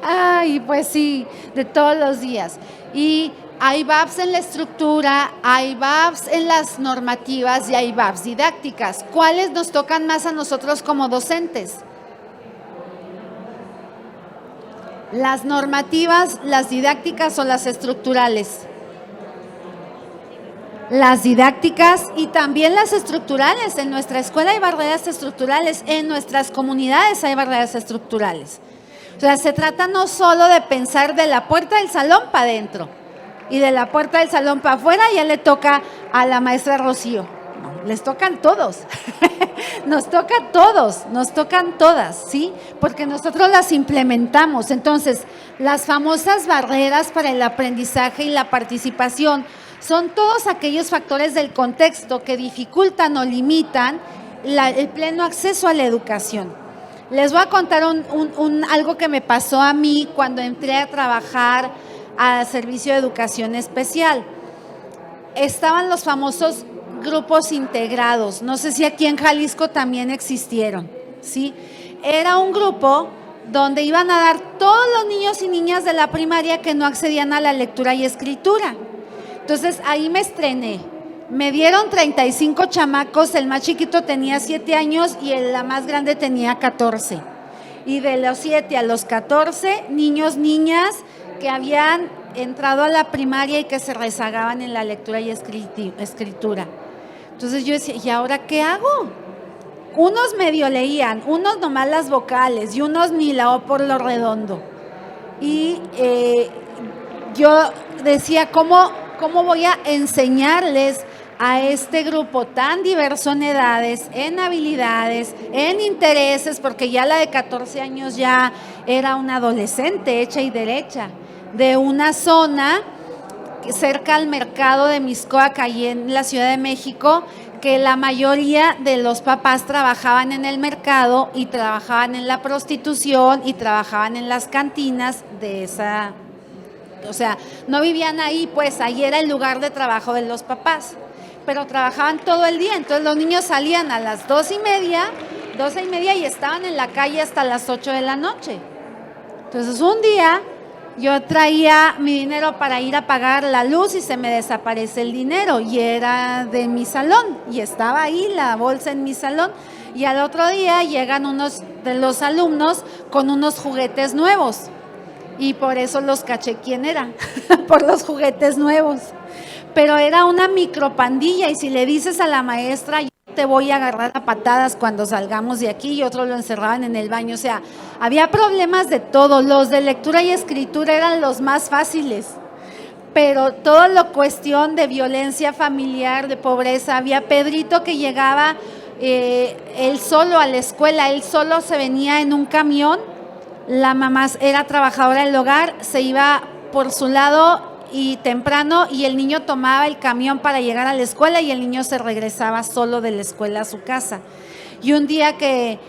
¡Ay! Pues sí, de todos los días. Y hay VAPs en la estructura, hay VAPs en las normativas y hay VAPs didácticas. ¿Cuáles nos tocan más a nosotros como docentes? ¿Las normativas, las didácticas o las estructurales? Las didácticas y también las estructurales. En nuestra escuela hay barreras estructurales, en nuestras comunidades hay barreras estructurales. O sea, se trata no solo de pensar de la puerta del salón para adentro y de la puerta del salón para afuera ya le toca a la maestra Rocío. No, les tocan todos. Nos toca a todos, nos tocan todas, ¿sí? Porque nosotros las implementamos. Entonces, las famosas barreras para el aprendizaje y la participación son todos aquellos factores del contexto que dificultan o limitan el pleno acceso a la educación. Les voy a contar algo que me pasó a mí cuando entré a trabajar al Servicio de Educación Especial. Estaban los famosos grupos integrados, no sé si aquí en Jalisco también existieron, ¿sí? Era un grupo donde iban a dar todos los niños y niñas de la primaria que no accedían a la lectura y escritura. Entonces ahí me estrené, me dieron 35 chamacos, el más chiquito tenía 7 años y la más grande tenía 14. Y de los 7 a los 14, niños, niñas que habían entrado a la primaria y que se rezagaban en la lectura y escritura. Entonces yo decía, ¿y ahora qué hago? Unos medio leían, unos nomás las vocales y unos ni la O por lo redondo. Y yo decía, ¿cómo voy a enseñarles a este grupo tan diverso en edades, en habilidades, en intereses? Porque ya la de 14 años ya era una adolescente hecha y derecha, de una zona cerca al mercado de Mixcoac, ahí en la Ciudad de México, que la mayoría de los papás trabajaban en el mercado y trabajaban en la prostitución y trabajaban en las cantinas de esa, o sea, no vivían ahí, pues ahí era el lugar de trabajo de los papás, pero trabajaban todo el día. Entonces los niños salían a las 12:30 y estaban en la calle hasta las 8 de la noche. Entonces un día yo traía mi dinero para ir a pagar la luz y se me desaparece el dinero y era de mi salón y estaba ahí la bolsa en mi salón, y al otro día llegan unos de los alumnos con unos juguetes nuevos y por eso los caché quién era, por los juguetes nuevos. Pero era una micropandilla y si le dices a la maestra, yo te voy a agarrar a patadas cuando salgamos de aquí, y otros lo encerraban en el baño. O sea, había problemas de todo. Los de lectura y escritura eran los más fáciles, pero todo lo cuestión de violencia familiar, de pobreza. Había Pedrito que llegaba él solo a la escuela, él solo se venía en un camión, la mamá era trabajadora del hogar, se iba por su lado y temprano, y el niño tomaba el camión para llegar a la escuela y el niño se regresaba solo de la escuela a su casa. Y un día que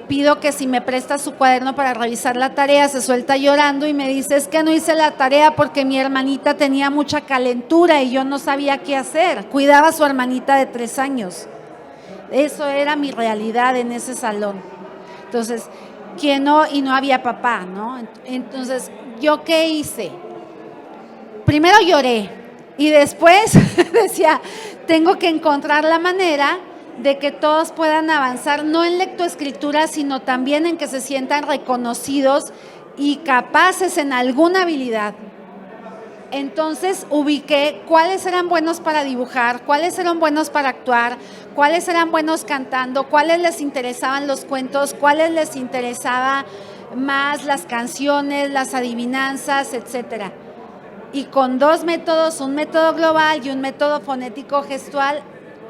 pido que si me presta su cuaderno para revisar la tarea, se suelta llorando y me dice, es que no hice la tarea porque mi hermanita tenía mucha calentura y yo no sabía qué hacer. Cuidaba a su hermanita de 3 años. Eso era mi realidad en ese salón. Entonces, y no había papá, ¿no? Entonces, ¿yo qué hice? Primero lloré y después decía, tengo que encontrar la manera de que todos puedan avanzar, no en lectoescritura, sino también en que se sientan reconocidos y capaces en alguna habilidad. Entonces ubiqué cuáles eran buenos para dibujar, cuáles eran buenos para actuar, cuáles eran buenos cantando, cuáles les interesaban los cuentos, cuáles les interesaba más las canciones, las adivinanzas, etcétera. Y con dos métodos, un método global y un método fonético gestual,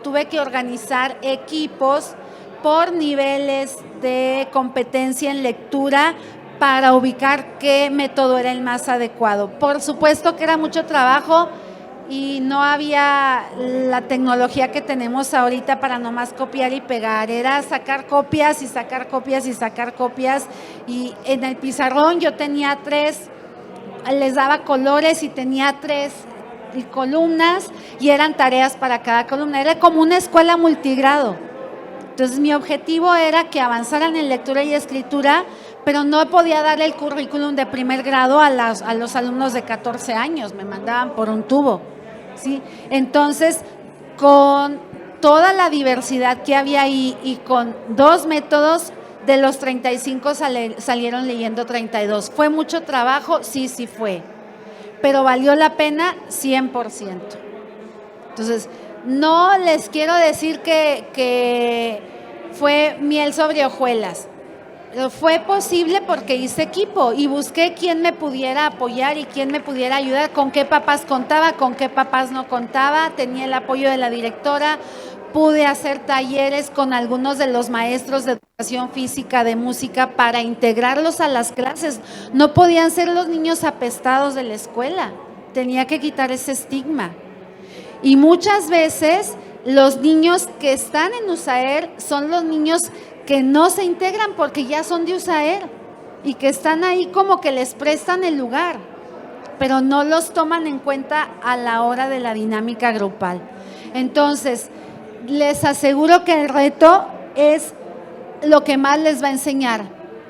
tuve que organizar equipos por niveles de competencia en lectura para ubicar qué método era el más adecuado. Por supuesto que era mucho trabajo y no había la tecnología que tenemos ahorita para nomás copiar y pegar. Era sacar copias y sacar copias y sacar copias. Y en el pizarrón yo tenía 3, les daba colores y tenía 3 columnas y eran tareas para cada columna. Era como una escuela multigrado. Entonces mi objetivo era que avanzaran en lectura y escritura, pero no podía dar el currículum de primer grado a los alumnos de 14 años, me mandaban por un tubo, ¿sí? Entonces, con toda la diversidad que había ahí y con 2 métodos, de los 35 salieron leyendo 32. ¿Fue mucho trabajo? Sí, sí fue, pero valió la pena 100%. Entonces, no les quiero decir que fue miel sobre hojuelas. Fue posible porque hice equipo y busqué quién me pudiera apoyar y quién me pudiera ayudar, con qué papás contaba, con qué papás no contaba, tenía el apoyo de la directora, pude hacer talleres con algunos de los maestros de educación física, de música, para integrarlos a las clases. No podían ser los niños apestados de la escuela, tenía que quitar ese estigma. Y muchas veces los niños que están en USAER son los niños que no se integran porque ya son de USAER y que están ahí como que les prestan el lugar, pero no los toman en cuenta a la hora de la dinámica grupal. Entonces, les aseguro que el reto es lo que más les va a enseñar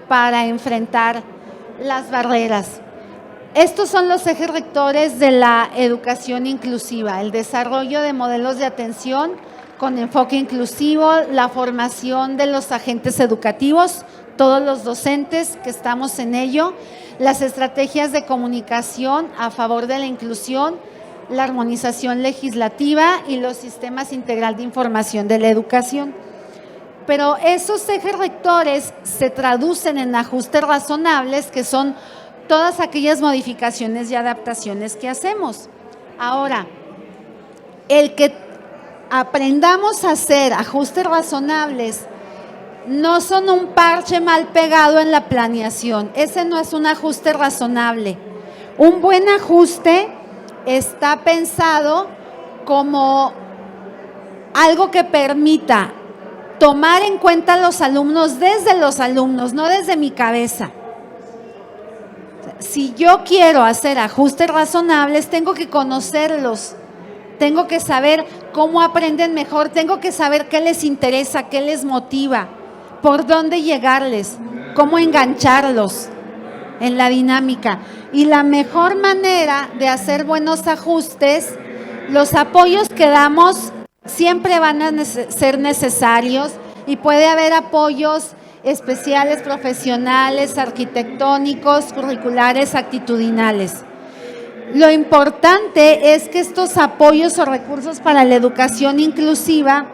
para enfrentar las barreras. Estos son los ejes rectores de la educación inclusiva: el desarrollo de modelos de atención con enfoque inclusivo, la formación de los agentes educativos, todos los docentes que estamos en ello, las estrategias de comunicación a favor de la inclusión, la armonización legislativa y los sistemas integral de información de la educación. Pero esos ejes rectores se traducen en ajustes razonables, que son todas aquellas modificaciones y adaptaciones que hacemos. Ahora, el que aprendamos a hacer ajustes razonables no son un parche mal pegado en la planeación. Ese no es un ajuste razonable. Un buen ajuste está pensado como algo que permita tomar en cuenta a los alumnos desde los alumnos, no desde mi cabeza. Si yo quiero hacer ajustes razonables, tengo que conocerlos, tengo que saber cómo aprenden mejor, tengo que saber qué les interesa, qué les motiva, por dónde llegarles, cómo engancharlos en la dinámica. Y la mejor manera de hacer buenos ajustes, los apoyos que damos siempre van a ser necesarios y puede haber apoyos especiales, profesionales, arquitectónicos, curriculares, actitudinales. Lo importante es que estos apoyos o recursos para la educación inclusiva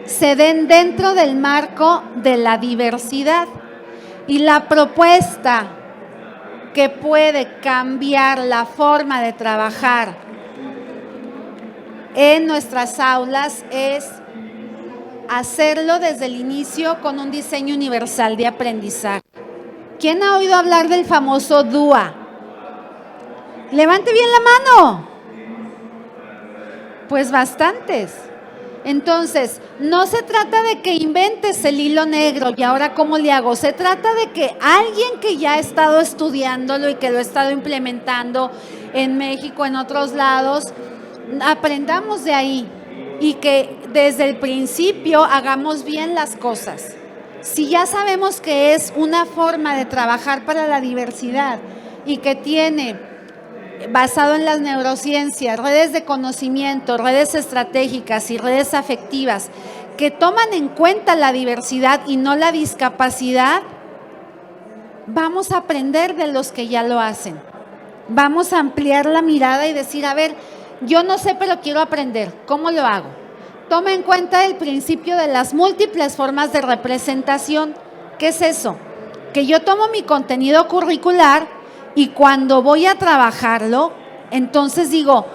se den dentro del marco de la diversidad, y la propuesta que puede cambiar la forma de trabajar en nuestras aulas es hacerlo desde el inicio con un diseño universal de aprendizaje. ¿Quién ha oído hablar del famoso DUA? Levante bien la mano. Pues bastantes. Entonces, no se trata de que inventes el hilo negro y ahora cómo le hago. Se trata de que alguien que ya ha estado estudiándolo y que lo ha estado implementando en México, en otros lados, aprendamos de ahí y que desde el principio hagamos bien las cosas. Si ya sabemos que es una forma de trabajar para la diversidad y que tiene, basado en las neurociencias, redes de conocimiento, redes estratégicas y redes afectivas que toman en cuenta la diversidad y no la discapacidad, vamos a aprender de los que ya lo hacen. Vamos a ampliar la mirada y decir, a ver, yo no sé, pero quiero aprender. ¿Cómo lo hago? Toma en cuenta el principio de las múltiples formas de representación. ¿Qué es eso? Que yo tomo mi contenido curricular y cuando voy a trabajarlo, entonces digo,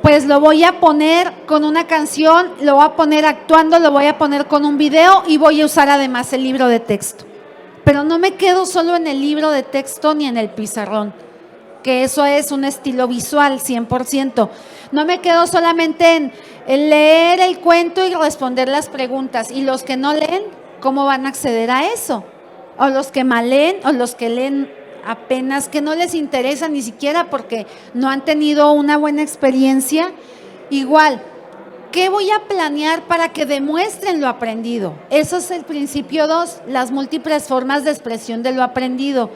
pues lo voy a poner con una canción, lo voy a poner actuando, lo voy a poner con un video y voy a usar además el libro de texto. Pero no me quedo solo en el libro de texto ni en el pizarrón, que eso es un estilo visual 100%. No me quedo solamente en leer el cuento y responder las preguntas. Y los que no leen, ¿cómo van a acceder a eso? O los que mal leen, o los que leen apenas, que no les interesa ni siquiera porque no han tenido una buena experiencia. Igual, ¿qué voy a planear para que demuestren lo aprendido? Eso es el principio 2, las múltiples formas de expresión de lo aprendido.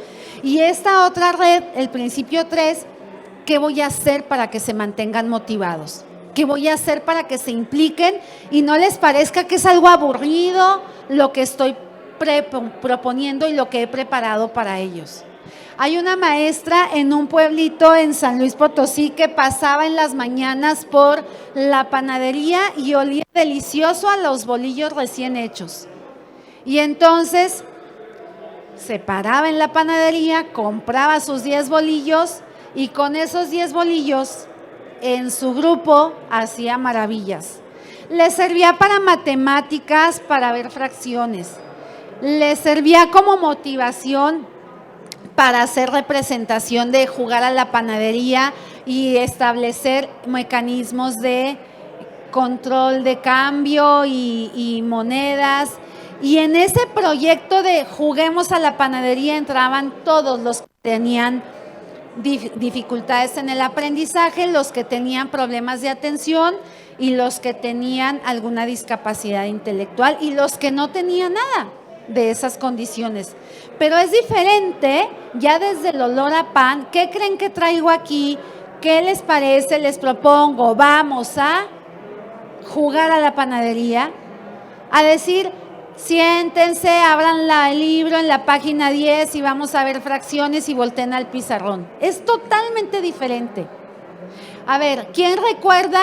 Y esta otra red, el principio 3, ¿qué voy a hacer para que se mantengan motivados? ¿Qué voy a hacer para que se impliquen y no les parezca que es algo aburrido lo que estoy proponiendo y lo que he preparado para ellos? Hay una maestra en un pueblito en San Luis Potosí que pasaba en las mañanas por la panadería y olía delicioso a los bolillos recién hechos. Y entonces se paraba en la panadería, compraba sus 10 bolillos y con esos 10 bolillos en su grupo hacía maravillas. Le servía para matemáticas, para ver fracciones. Le servía como motivación para hacer representación de jugar a la panadería y establecer mecanismos de control de cambio y monedas. Y en ese proyecto de juguemos a la panadería entraban todos los que tenían dificultades en el aprendizaje, los que tenían problemas de atención y los que tenían alguna discapacidad intelectual y los que no tenían nada de esas condiciones. Pero es diferente, ya desde el olor a pan. ¿Qué creen que traigo aquí? ¿Qué les parece? Les propongo, vamos a jugar a la panadería, a decir, siéntense, abran el libro en la página 10 y vamos a ver fracciones y volteen al pizarrón. Es totalmente diferente. A ver, ¿quién recuerda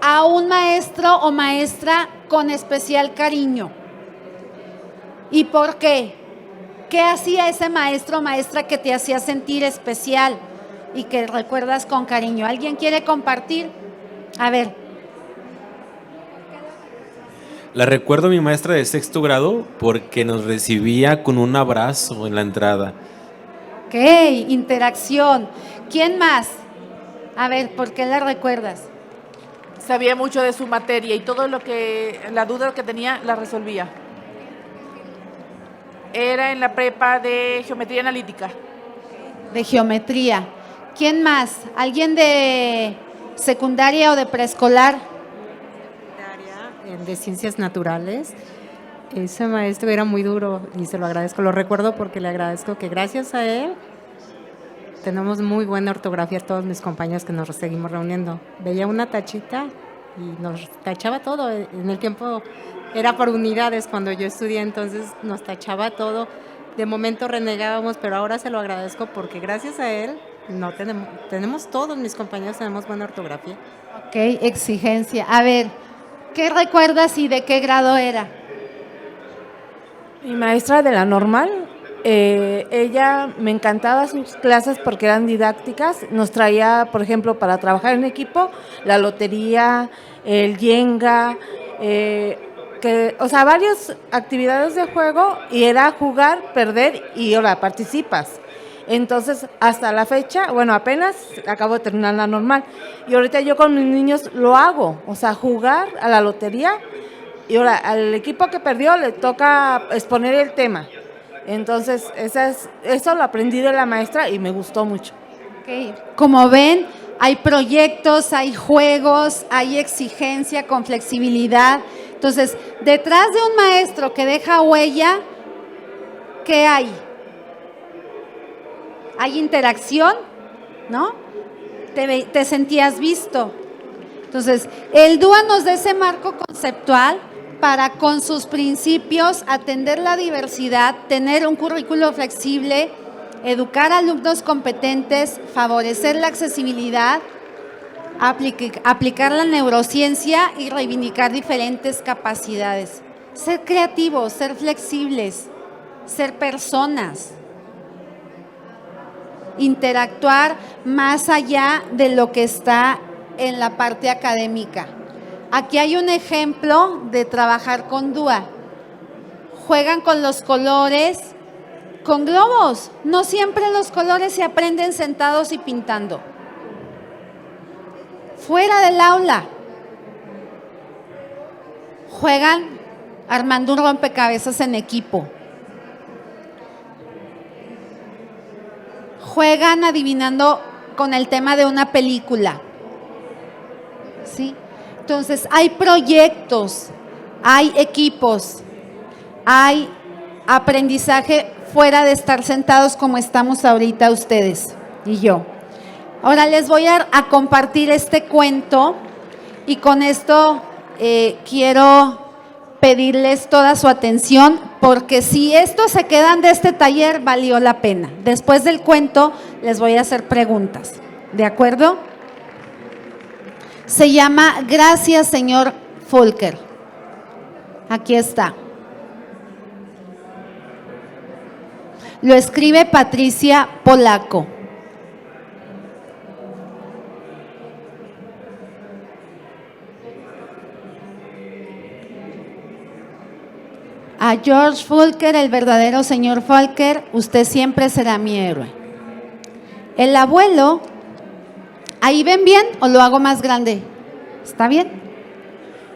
a un maestro o maestra con especial cariño? ¿Y por qué? ¿Qué hacía ese maestro o maestra que te hacía sentir especial y que recuerdas con cariño? ¿Alguien quiere compartir? A ver. La recuerdo a mi maestra de 6º grado porque nos recibía con un abrazo en la entrada. Ok, interacción. ¿Quién más? A ver, ¿por qué la recuerdas? Sabía mucho de su materia y todo la duda que tenía la resolvía. Era en la prepa de geometría analítica. De geometría. ¿Quién más? ¿Alguien de secundaria o de preescolar? De ciencias naturales. Ese maestro era muy duro y se lo agradezco. Lo recuerdo porque le agradezco que gracias a él tenemos muy buena ortografía todos mis compañeros que nos seguimos reuniendo. Veía una tachita y nos tachaba todo. En el tiempo era por unidades cuando yo estudié, entonces nos tachaba todo. De momento renegábamos, pero ahora se lo agradezco porque gracias a él no tenemos todos mis compañeros tenemos buena ortografía. Ok, exigencia. A ver, ¿qué recuerdas y de qué grado era? Mi maestra de la normal, ella me encantaba sus clases porque eran didácticas. Nos traía, por ejemplo, para trabajar en equipo, la lotería, el yenga, varias actividades de juego y era jugar, perder y ahora participas. Entonces, hasta la fecha, bueno, apenas acabo de terminar la normal y ahorita yo con mis niños lo hago, jugar a la lotería y ahora al equipo que perdió le toca exponer el tema. Entonces, eso lo aprendí de la maestra y me gustó mucho. Okay. Como ven, hay proyectos, hay juegos, hay exigencia con flexibilidad. Entonces, detrás de un maestro que deja huella, ¿qué hay? Hay interacción, ¿no? Te sentías visto. Entonces, el DUA nos da ese marco conceptual para con sus principios atender la diversidad, tener un currículo flexible, educar a alumnos competentes, favorecer la accesibilidad, aplicar la neurociencia y reivindicar diferentes capacidades. Ser creativos, ser flexibles, ser personas, interactuar más allá de lo que está en la parte académica. Aquí hay un ejemplo de trabajar con DUA. Juegan con los colores, con globos. No siempre los colores se aprenden sentados y pintando. Fuera del aula. Juegan armando un rompecabezas en equipo. Juegan adivinando con el tema de una película. ¿Sí? Entonces, hay proyectos, hay equipos, hay aprendizaje fuera de estar sentados como estamos ahorita ustedes y yo. Ahora les voy a compartir este cuento y con esto quiero pedirles toda su atención porque si estos se quedan de este taller, valió la pena. Después del cuento les voy a hacer preguntas, ¿de acuerdo? Se llama Gracias, señor Volker. Aquí está. Lo escribe Patricia Polaco. A George Volker, el verdadero señor Volker, usted siempre será mi héroe. El abuelo, ¿ahí ven bien o lo hago más grande? ¿Está bien?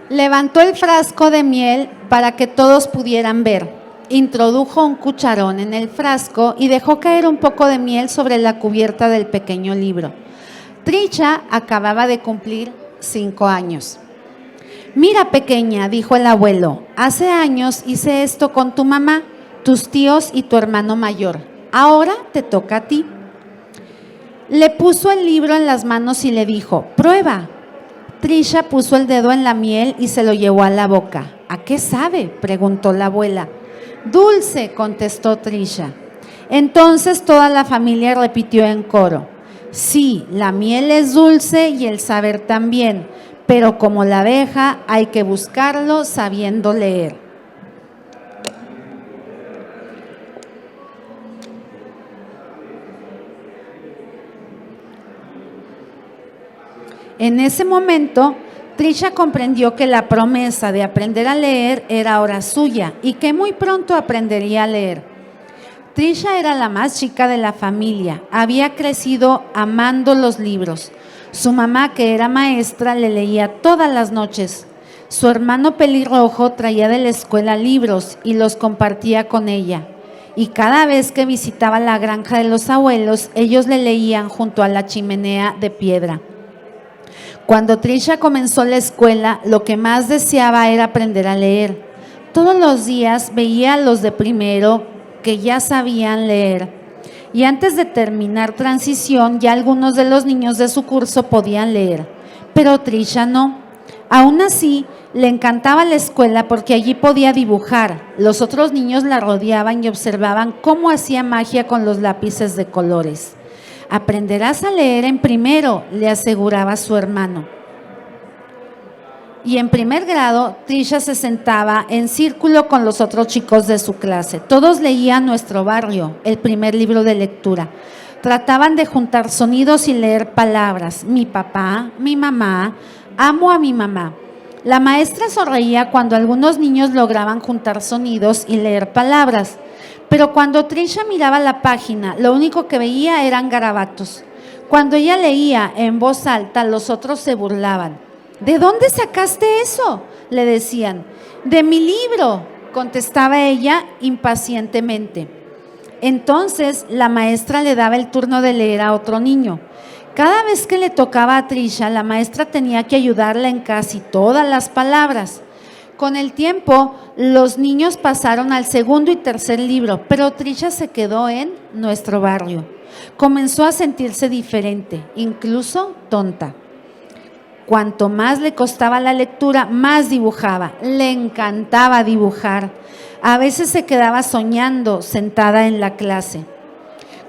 Levantó el frasco de miel para que todos pudieran ver. Introdujo un cucharón en el frasco y dejó caer un poco de miel sobre la cubierta del pequeño libro. Trisha acababa de cumplir 5 años. Mira, pequeña, dijo el abuelo, hace años hice esto con tu mamá, tus tíos y tu hermano mayor. Ahora te toca a ti. Le puso el libro en las manos y le dijo, prueba. Trisha puso el dedo en la miel y se lo llevó a la boca. ¿A qué sabe?, preguntó la abuela. Dulce, contestó Trisha. Entonces toda la familia repitió en coro. Sí, la miel es dulce y el saber también, pero como la abeja hay que buscarlo sabiendo leer. En ese momento, Trisha comprendió que la promesa de aprender a leer era ahora suya y que muy pronto aprendería a leer. Trisha era la más chica de la familia, había crecido amando los libros. Su mamá, que era maestra, le leía todas las noches. Su hermano pelirrojo traía de la escuela libros y los compartía con ella. Y cada vez que visitaba la granja de los abuelos, ellos le leían junto a la chimenea de piedra. Cuando Trisha comenzó la escuela, lo que más deseaba era aprender a leer. Todos los días veía a los de primero que ya sabían leer. Y antes de terminar transición, ya algunos de los niños de su curso podían leer. Pero Trisha no. Aún así, le encantaba la escuela porque allí podía dibujar. Los otros niños la rodeaban y observaban cómo hacía magia con los lápices de colores. Aprenderás a leer en primero, le aseguraba su hermano. Y en primer grado, Trisha se sentaba en círculo con los otros chicos de su clase. Todos leían Nuestro Barrio, el primer libro de lectura. Trataban de juntar sonidos y leer palabras. Mi papá, mi mamá, amo a mi mamá. La maestra sonreía cuando algunos niños lograban juntar sonidos y leer palabras. Pero cuando Trisha miraba la página, lo único que veía eran garabatos. Cuando ella leía en voz alta, los otros se burlaban. ¿De dónde sacaste eso?, le decían. De mi libro, contestaba ella impacientemente. Entonces la maestra le daba el turno de leer a otro niño. Cada vez que le tocaba a Trisha, la maestra tenía que ayudarla en casi todas las palabras. Con el tiempo, los niños pasaron al segundo y tercer libro, pero Trisha se quedó en Nuestro Barrio. Comenzó a sentirse diferente, incluso tonta. Cuanto más le costaba la lectura, más dibujaba. Le encantaba dibujar. A veces se quedaba soñando sentada en la clase.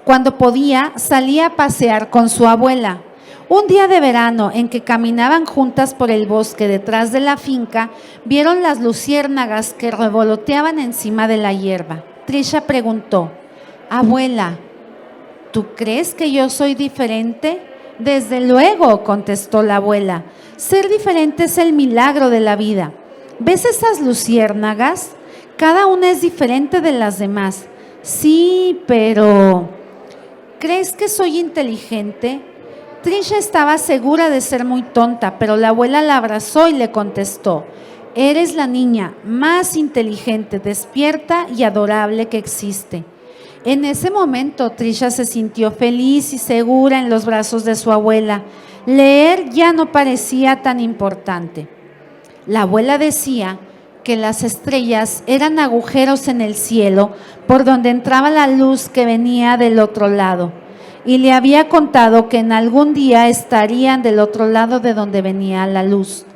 Cuando podía, salía a pasear con su abuela. Un día de verano en que caminaban juntas por el bosque detrás de la finca, vieron las luciérnagas que revoloteaban encima de la hierba. Trisha preguntó: abuela, ¿tú crees que yo soy diferente? Desde luego, contestó la abuela. Ser diferente es el milagro de la vida. ¿Ves esas luciérnagas? Cada una es diferente de las demás. Sí, pero ¿crees que soy inteligente? Trisha estaba segura de ser muy tonta, pero la abuela la abrazó y le contestó: eres la niña más inteligente, despierta y adorable que existe. En ese momento, Trisha se sintió feliz y segura en los brazos de su abuela. Leer ya no parecía tan importante. La abuela decía que las estrellas eran agujeros en el cielo por donde entraba la luz que venía del otro lado, y le había contado que en algún día estarían del otro lado de donde venía la luz.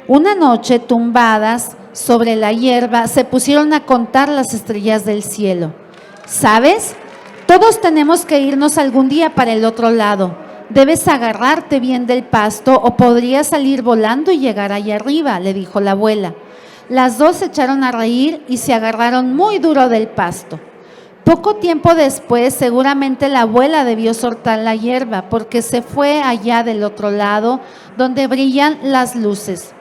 Una noche, tumbadas sobre la hierba, se pusieron a contar las estrellas del cielo. ¿Sabes? Todos tenemos que irnos algún día para el otro lado. Debes agarrarte bien del pasto o podrías salir volando y llegar allá arriba, le dijo la abuela. Las dos se echaron a reír y se agarraron muy duro del pasto. Poco tiempo después, seguramente la abuela debió soltar la hierba porque se fue allá del otro lado donde brillan las luces.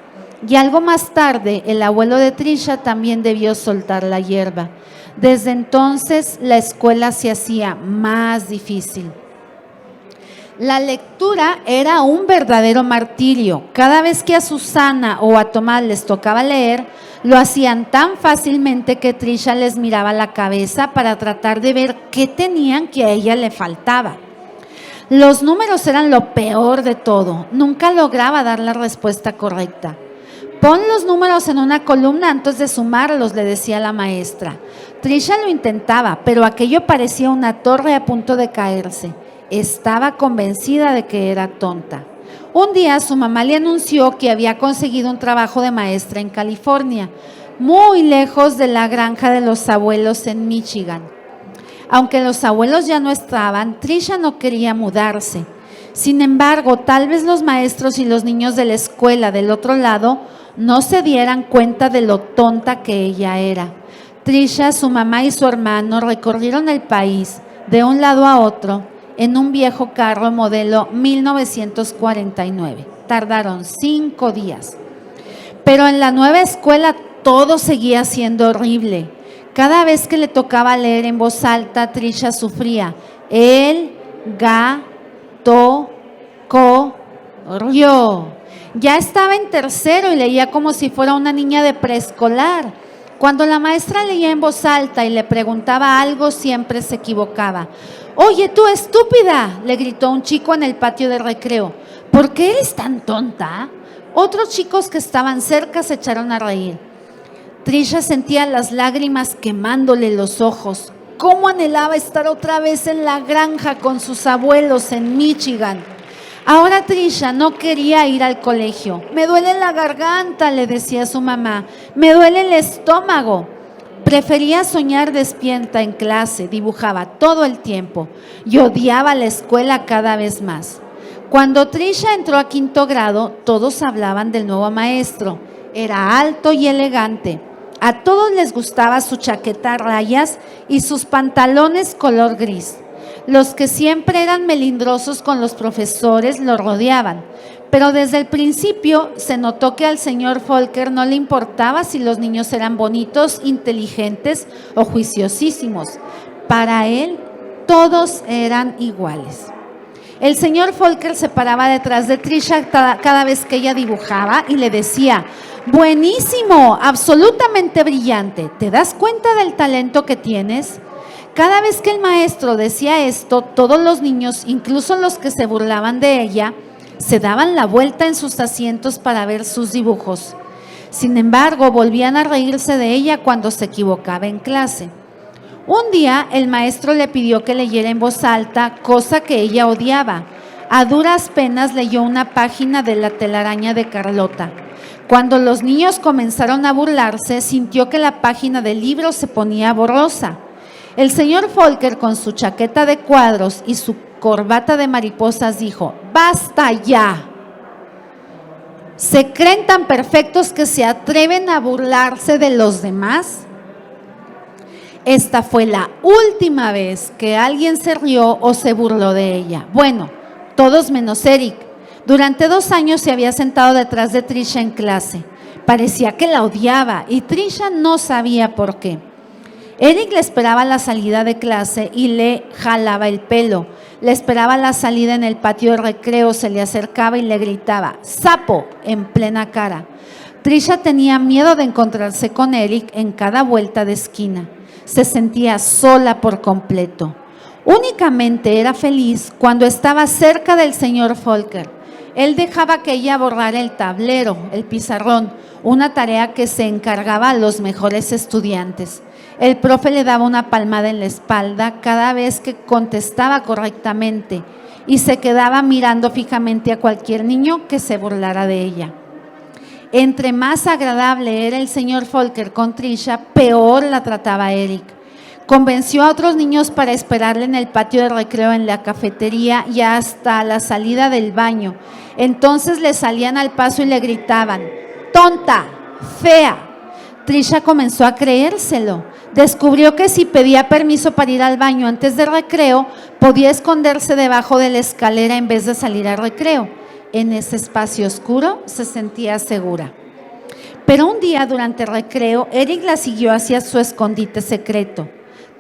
Y algo más tarde, el abuelo de Trisha también debió soltar la hierba. Desde entonces, la escuela se hacía más difícil. La lectura era un verdadero martirio. Cada vez que a Susana o a Tomás les tocaba leer, lo hacían tan fácilmente que Trisha les miraba la cabeza para tratar de ver qué tenían que a ella le faltaba. Los números eran lo peor de todo. Nunca lograba dar la respuesta correcta. Pon los números en una columna antes de sumarlos, le decía la maestra. Trisha lo intentaba, pero aquello parecía una torre a punto de caerse. Estaba convencida de que era tonta. Un día su mamá le anunció que había conseguido un trabajo de maestra en California, muy lejos de la granja de los abuelos en Michigan. Aunque los abuelos ya no estaban, Trisha no quería mudarse. Sin embargo, tal vez los maestros y los niños de la escuela del otro lado no se dieran cuenta de lo tonta que ella era. Trisha, su mamá y su hermano recorrieron el país de un lado a otro en un viejo carro modelo 1949. Tardaron 5 días. Pero en la nueva escuela todo seguía siendo horrible. Cada vez que le tocaba leer en voz alta, Trisha sufría. El gato corrió. Ya estaba en tercero y leía como si fuera una niña de preescolar. Cuando la maestra leía en voz alta y le preguntaba algo, siempre se equivocaba. «Oye, tú estúpida», le gritó un chico en el patio de recreo. «¿Por qué eres tan tonta?». Otros chicos que estaban cerca se echaron a reír. Trisha sentía las lágrimas quemándole los ojos. ¿Cómo anhelaba estar otra vez en la granja con sus abuelos en Michigan? Ahora Trisha no quería ir al colegio. «Me duele la garganta», le decía a su mamá. «Me duele el estómago». Prefería soñar despierta en clase, dibujaba todo el tiempo y odiaba la escuela cada vez más. Cuando Trisha entró a 5º grado, todos hablaban del nuevo maestro. Era alto y elegante. A todos les gustaba su chaqueta a rayas y sus pantalones color gris. Los que siempre eran melindrosos con los profesores lo rodeaban, pero desde el principio se notó que al señor Volker no le importaba si los niños eran bonitos, inteligentes o juiciosísimos. Para él, todos eran iguales. El señor Volker se paraba detrás de Trisha cada vez que ella dibujaba y le decía: «Buenísimo, absolutamente brillante, ¿te das cuenta del talento que tienes?». Cada vez que el maestro decía esto, todos los niños, incluso los que se burlaban de ella, se daban la vuelta en sus asientos para ver sus dibujos. Sin embargo, volvían a reírse de ella cuando se equivocaba en clase. Un día, el maestro le pidió que leyera en voz alta, cosa que ella odiaba. A duras penas leyó una página de La telaraña de Carlota. Cuando los niños comenzaron a burlarse, sintió que la página del libro se ponía borrosa. El señor Volcker, con su chaqueta de cuadros y su corbata de mariposas, dijo: ¡basta ya! ¿Se creen tan perfectos que se atreven a burlarse de los demás? Esta fue la última vez que alguien se rió o se burló de ella. Bueno, todos menos Eric. Durante 2 años se había sentado detrás de Trisha en clase. Parecía que la odiaba y Trisha no sabía por qué. Eric le esperaba a la salida de clase y le jalaba el pelo. Le esperaba a la salida en el patio de recreo, se le acercaba y le gritaba: ¡sapo!, en plena cara. Trisha tenía miedo de encontrarse con Eric en cada vuelta de esquina. Se sentía sola por completo. Únicamente era feliz cuando estaba cerca del señor Volcker. Él dejaba que ella borrara el tablero, el pizarrón, una tarea que se encargaba a los mejores estudiantes. El profe le daba una palmada en la espalda cada vez que contestaba correctamente y se quedaba mirando fijamente a cualquier niño que se burlara de ella. Entre más agradable era el señor Volcker con Trisha, peor la trataba Eric. Convenció a otros niños para esperarle en el patio de recreo, en la cafetería y hasta la salida del baño. Entonces le salían al paso y le gritaban: ¡tonta! ¡Fea! Trisha comenzó a creérselo. Descubrió que si pedía permiso para ir al baño antes del recreo, podía esconderse debajo de la escalera en vez de salir al recreo. En ese espacio oscuro se sentía segura. Pero un día durante el recreo, Eric la siguió hacia su escondite secreto.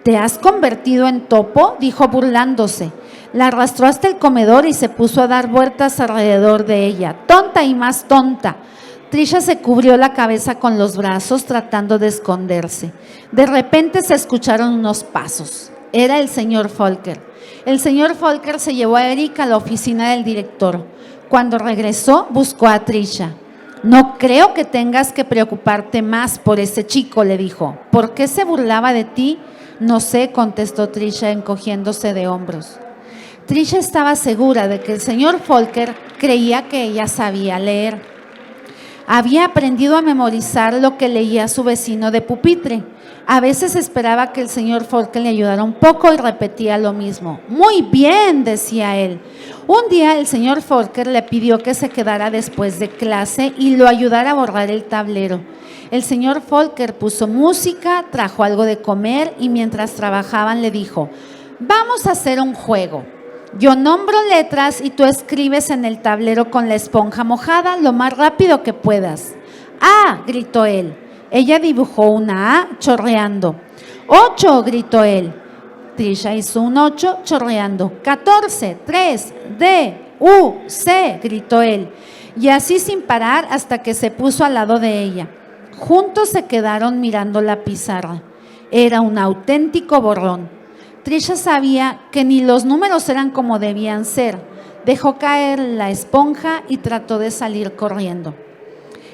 ¿Te has convertido en topo?, dijo burlándose. La arrastró hasta el comedor y se puso a dar vueltas alrededor de ella. ¡Tonta y más tonta! Trisha se cubrió la cabeza con los brazos tratando de esconderse. De repente se escucharon unos pasos. Era el señor Volcker. El señor Volcker se llevó a Eric a la oficina del director. Cuando regresó, buscó a Trisha. No creo que tengas que preocuparte más por ese chico, le dijo. ¿Por qué se burlaba de ti? No sé, contestó Trisha encogiéndose de hombros. Trisha estaba segura de que el señor Volcker creía que ella sabía leer. Había aprendido a memorizar lo que leía su vecino de pupitre. A veces esperaba que el señor Volcker le ayudara un poco y repetía lo mismo. Muy bien, decía él. Un día el señor Volcker le pidió que se quedara después de clase y lo ayudara a borrar el tablero. El señor Volcker puso música, trajo algo de comer y mientras trabajaban le dijo: vamos a hacer un juego. Yo nombro letras y tú escribes en el tablero con la esponja mojada lo más rápido que puedas. ¡Ah!, gritó él. Ella dibujó una A chorreando. 8, gritó él. Trisha hizo un 8 chorreando. 14, 3, D, U, C, gritó él. Y así sin parar hasta que se puso al lado de ella. Juntos se quedaron mirando la pizarra. Era un auténtico borrón. Trisha sabía que ni los números eran como debían ser. Dejó caer la esponja y trató de salir corriendo.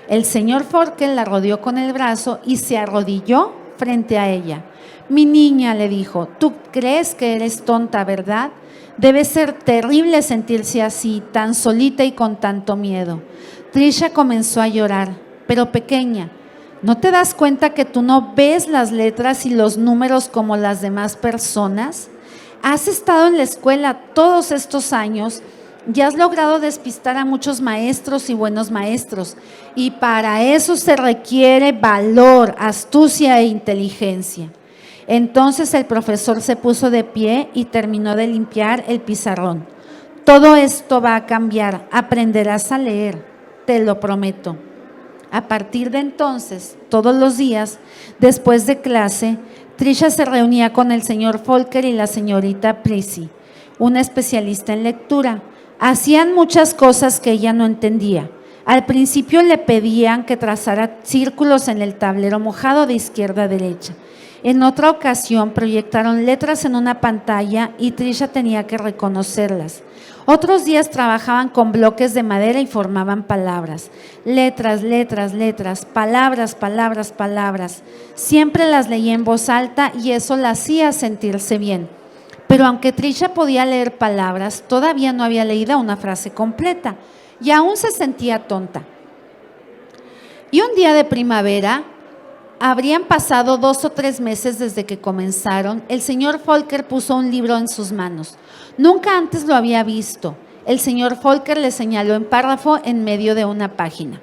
El señor Volcker la rodeó con el brazo y se arrodilló frente a ella. Mi niña, le dijo, tú crees que eres tonta, ¿verdad? Debe ser terrible sentirse así, tan solita y con tanto miedo. Trisha comenzó a llorar, pero pequeña. ¿No te das cuenta que tú no ves las letras y los números como las demás personas? Has estado en la escuela todos estos años y has logrado despistar a muchos maestros y buenos maestros. Y para eso se requiere valor, astucia e inteligencia. Entonces el profesor se puso de pie y terminó de limpiar el pizarrón. Todo esto va a cambiar, aprenderás a leer, te lo prometo. A partir de entonces, todos los días, después de clase, Trisha se reunía con el señor Volcker y la señorita Prissy, una especialista en lectura. Hacían muchas cosas que ella no entendía. Al principio le pedían que trazara círculos en el tablero mojado de izquierda a derecha. En otra ocasión proyectaron letras en una pantalla y Trisha tenía que reconocerlas. Otros días trabajaban con bloques de madera y formaban palabras. Letras, letras, letras, palabras, palabras, palabras. Siempre las leía en voz alta y eso la hacía sentirse bien. Pero aunque Trisha podía leer palabras, todavía no había leído una frase completa y aún se sentía tonta. Y un día de primavera, habrían pasado 2 o 3 meses desde que comenzaron, el señor Folker puso un libro en sus manos. Nunca antes lo había visto. El señor Folker le señaló en párrafo en medio de una página.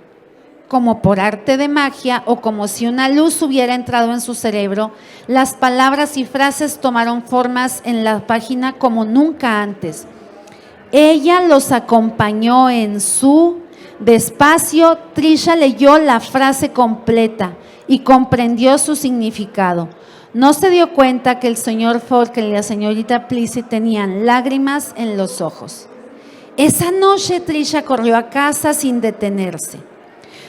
Como por arte de magia o como si una luz hubiera entrado en su cerebro, las palabras y frases tomaron formas en la página como nunca antes. Ella los acompañó en su... Despacio, Trisha leyó la frase completa y comprendió su significado. No se dio cuenta que el señor Folker y la señorita Plessy tenían lágrimas en los ojos. Esa noche Trisha corrió a casa sin detenerse.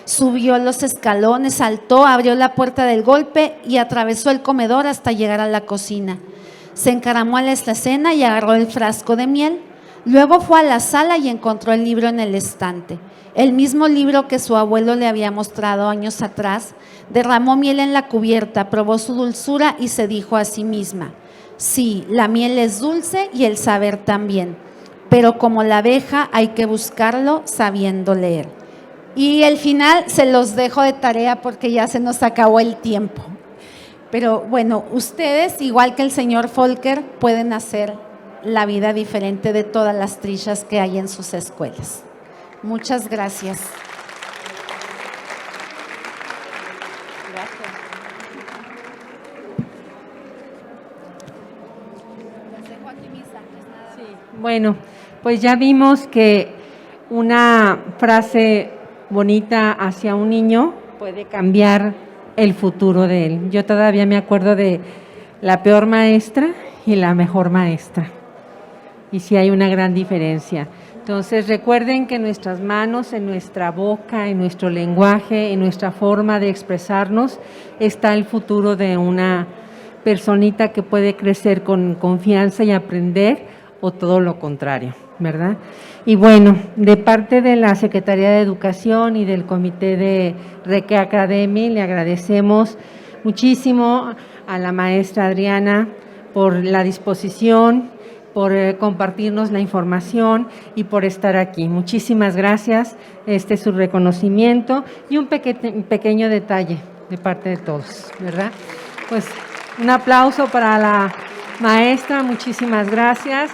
Subió los escalones, saltó, abrió la puerta del golpe y atravesó el comedor hasta llegar a la cocina. Se encaramó a la alacena y agarró el frasco de miel. Luego fue a la sala y encontró el libro en el estante. El mismo libro que su abuelo le había mostrado años atrás. Derramó miel en la cubierta, probó su dulzura y se dijo a sí misma: sí, la miel es dulce y el saber también, pero como la abeja hay que buscarlo sabiendo leer. Y el final se los dejo de tarea porque ya se nos acabó el tiempo. Pero bueno, ustedes, igual que el señor Folker, pueden hacer la vida diferente de todas las Trishas que hay en sus escuelas. Muchas gracias. Bueno, pues ya vimos que una frase bonita hacia un niño puede cambiar el futuro de él. Yo todavía me acuerdo de la peor maestra y la mejor maestra. Y sí hay una gran diferencia. Entonces recuerden que en nuestras manos, en nuestra boca, en nuestro lenguaje, en nuestra forma de expresarnos, está el futuro de una personita que puede crecer con confianza y aprender, o todo lo contrario, ¿verdad? Y bueno, de parte de la Secretaría de Educación y del Comité de Reque Academy, le agradecemos muchísimo a la maestra Adriana por la disposición, por compartirnos la información y por estar aquí. Muchísimas gracias. Este es su reconocimiento y un pequeño detalle de parte de todos, ¿verdad? Pues un aplauso para la maestra. Muchísimas gracias.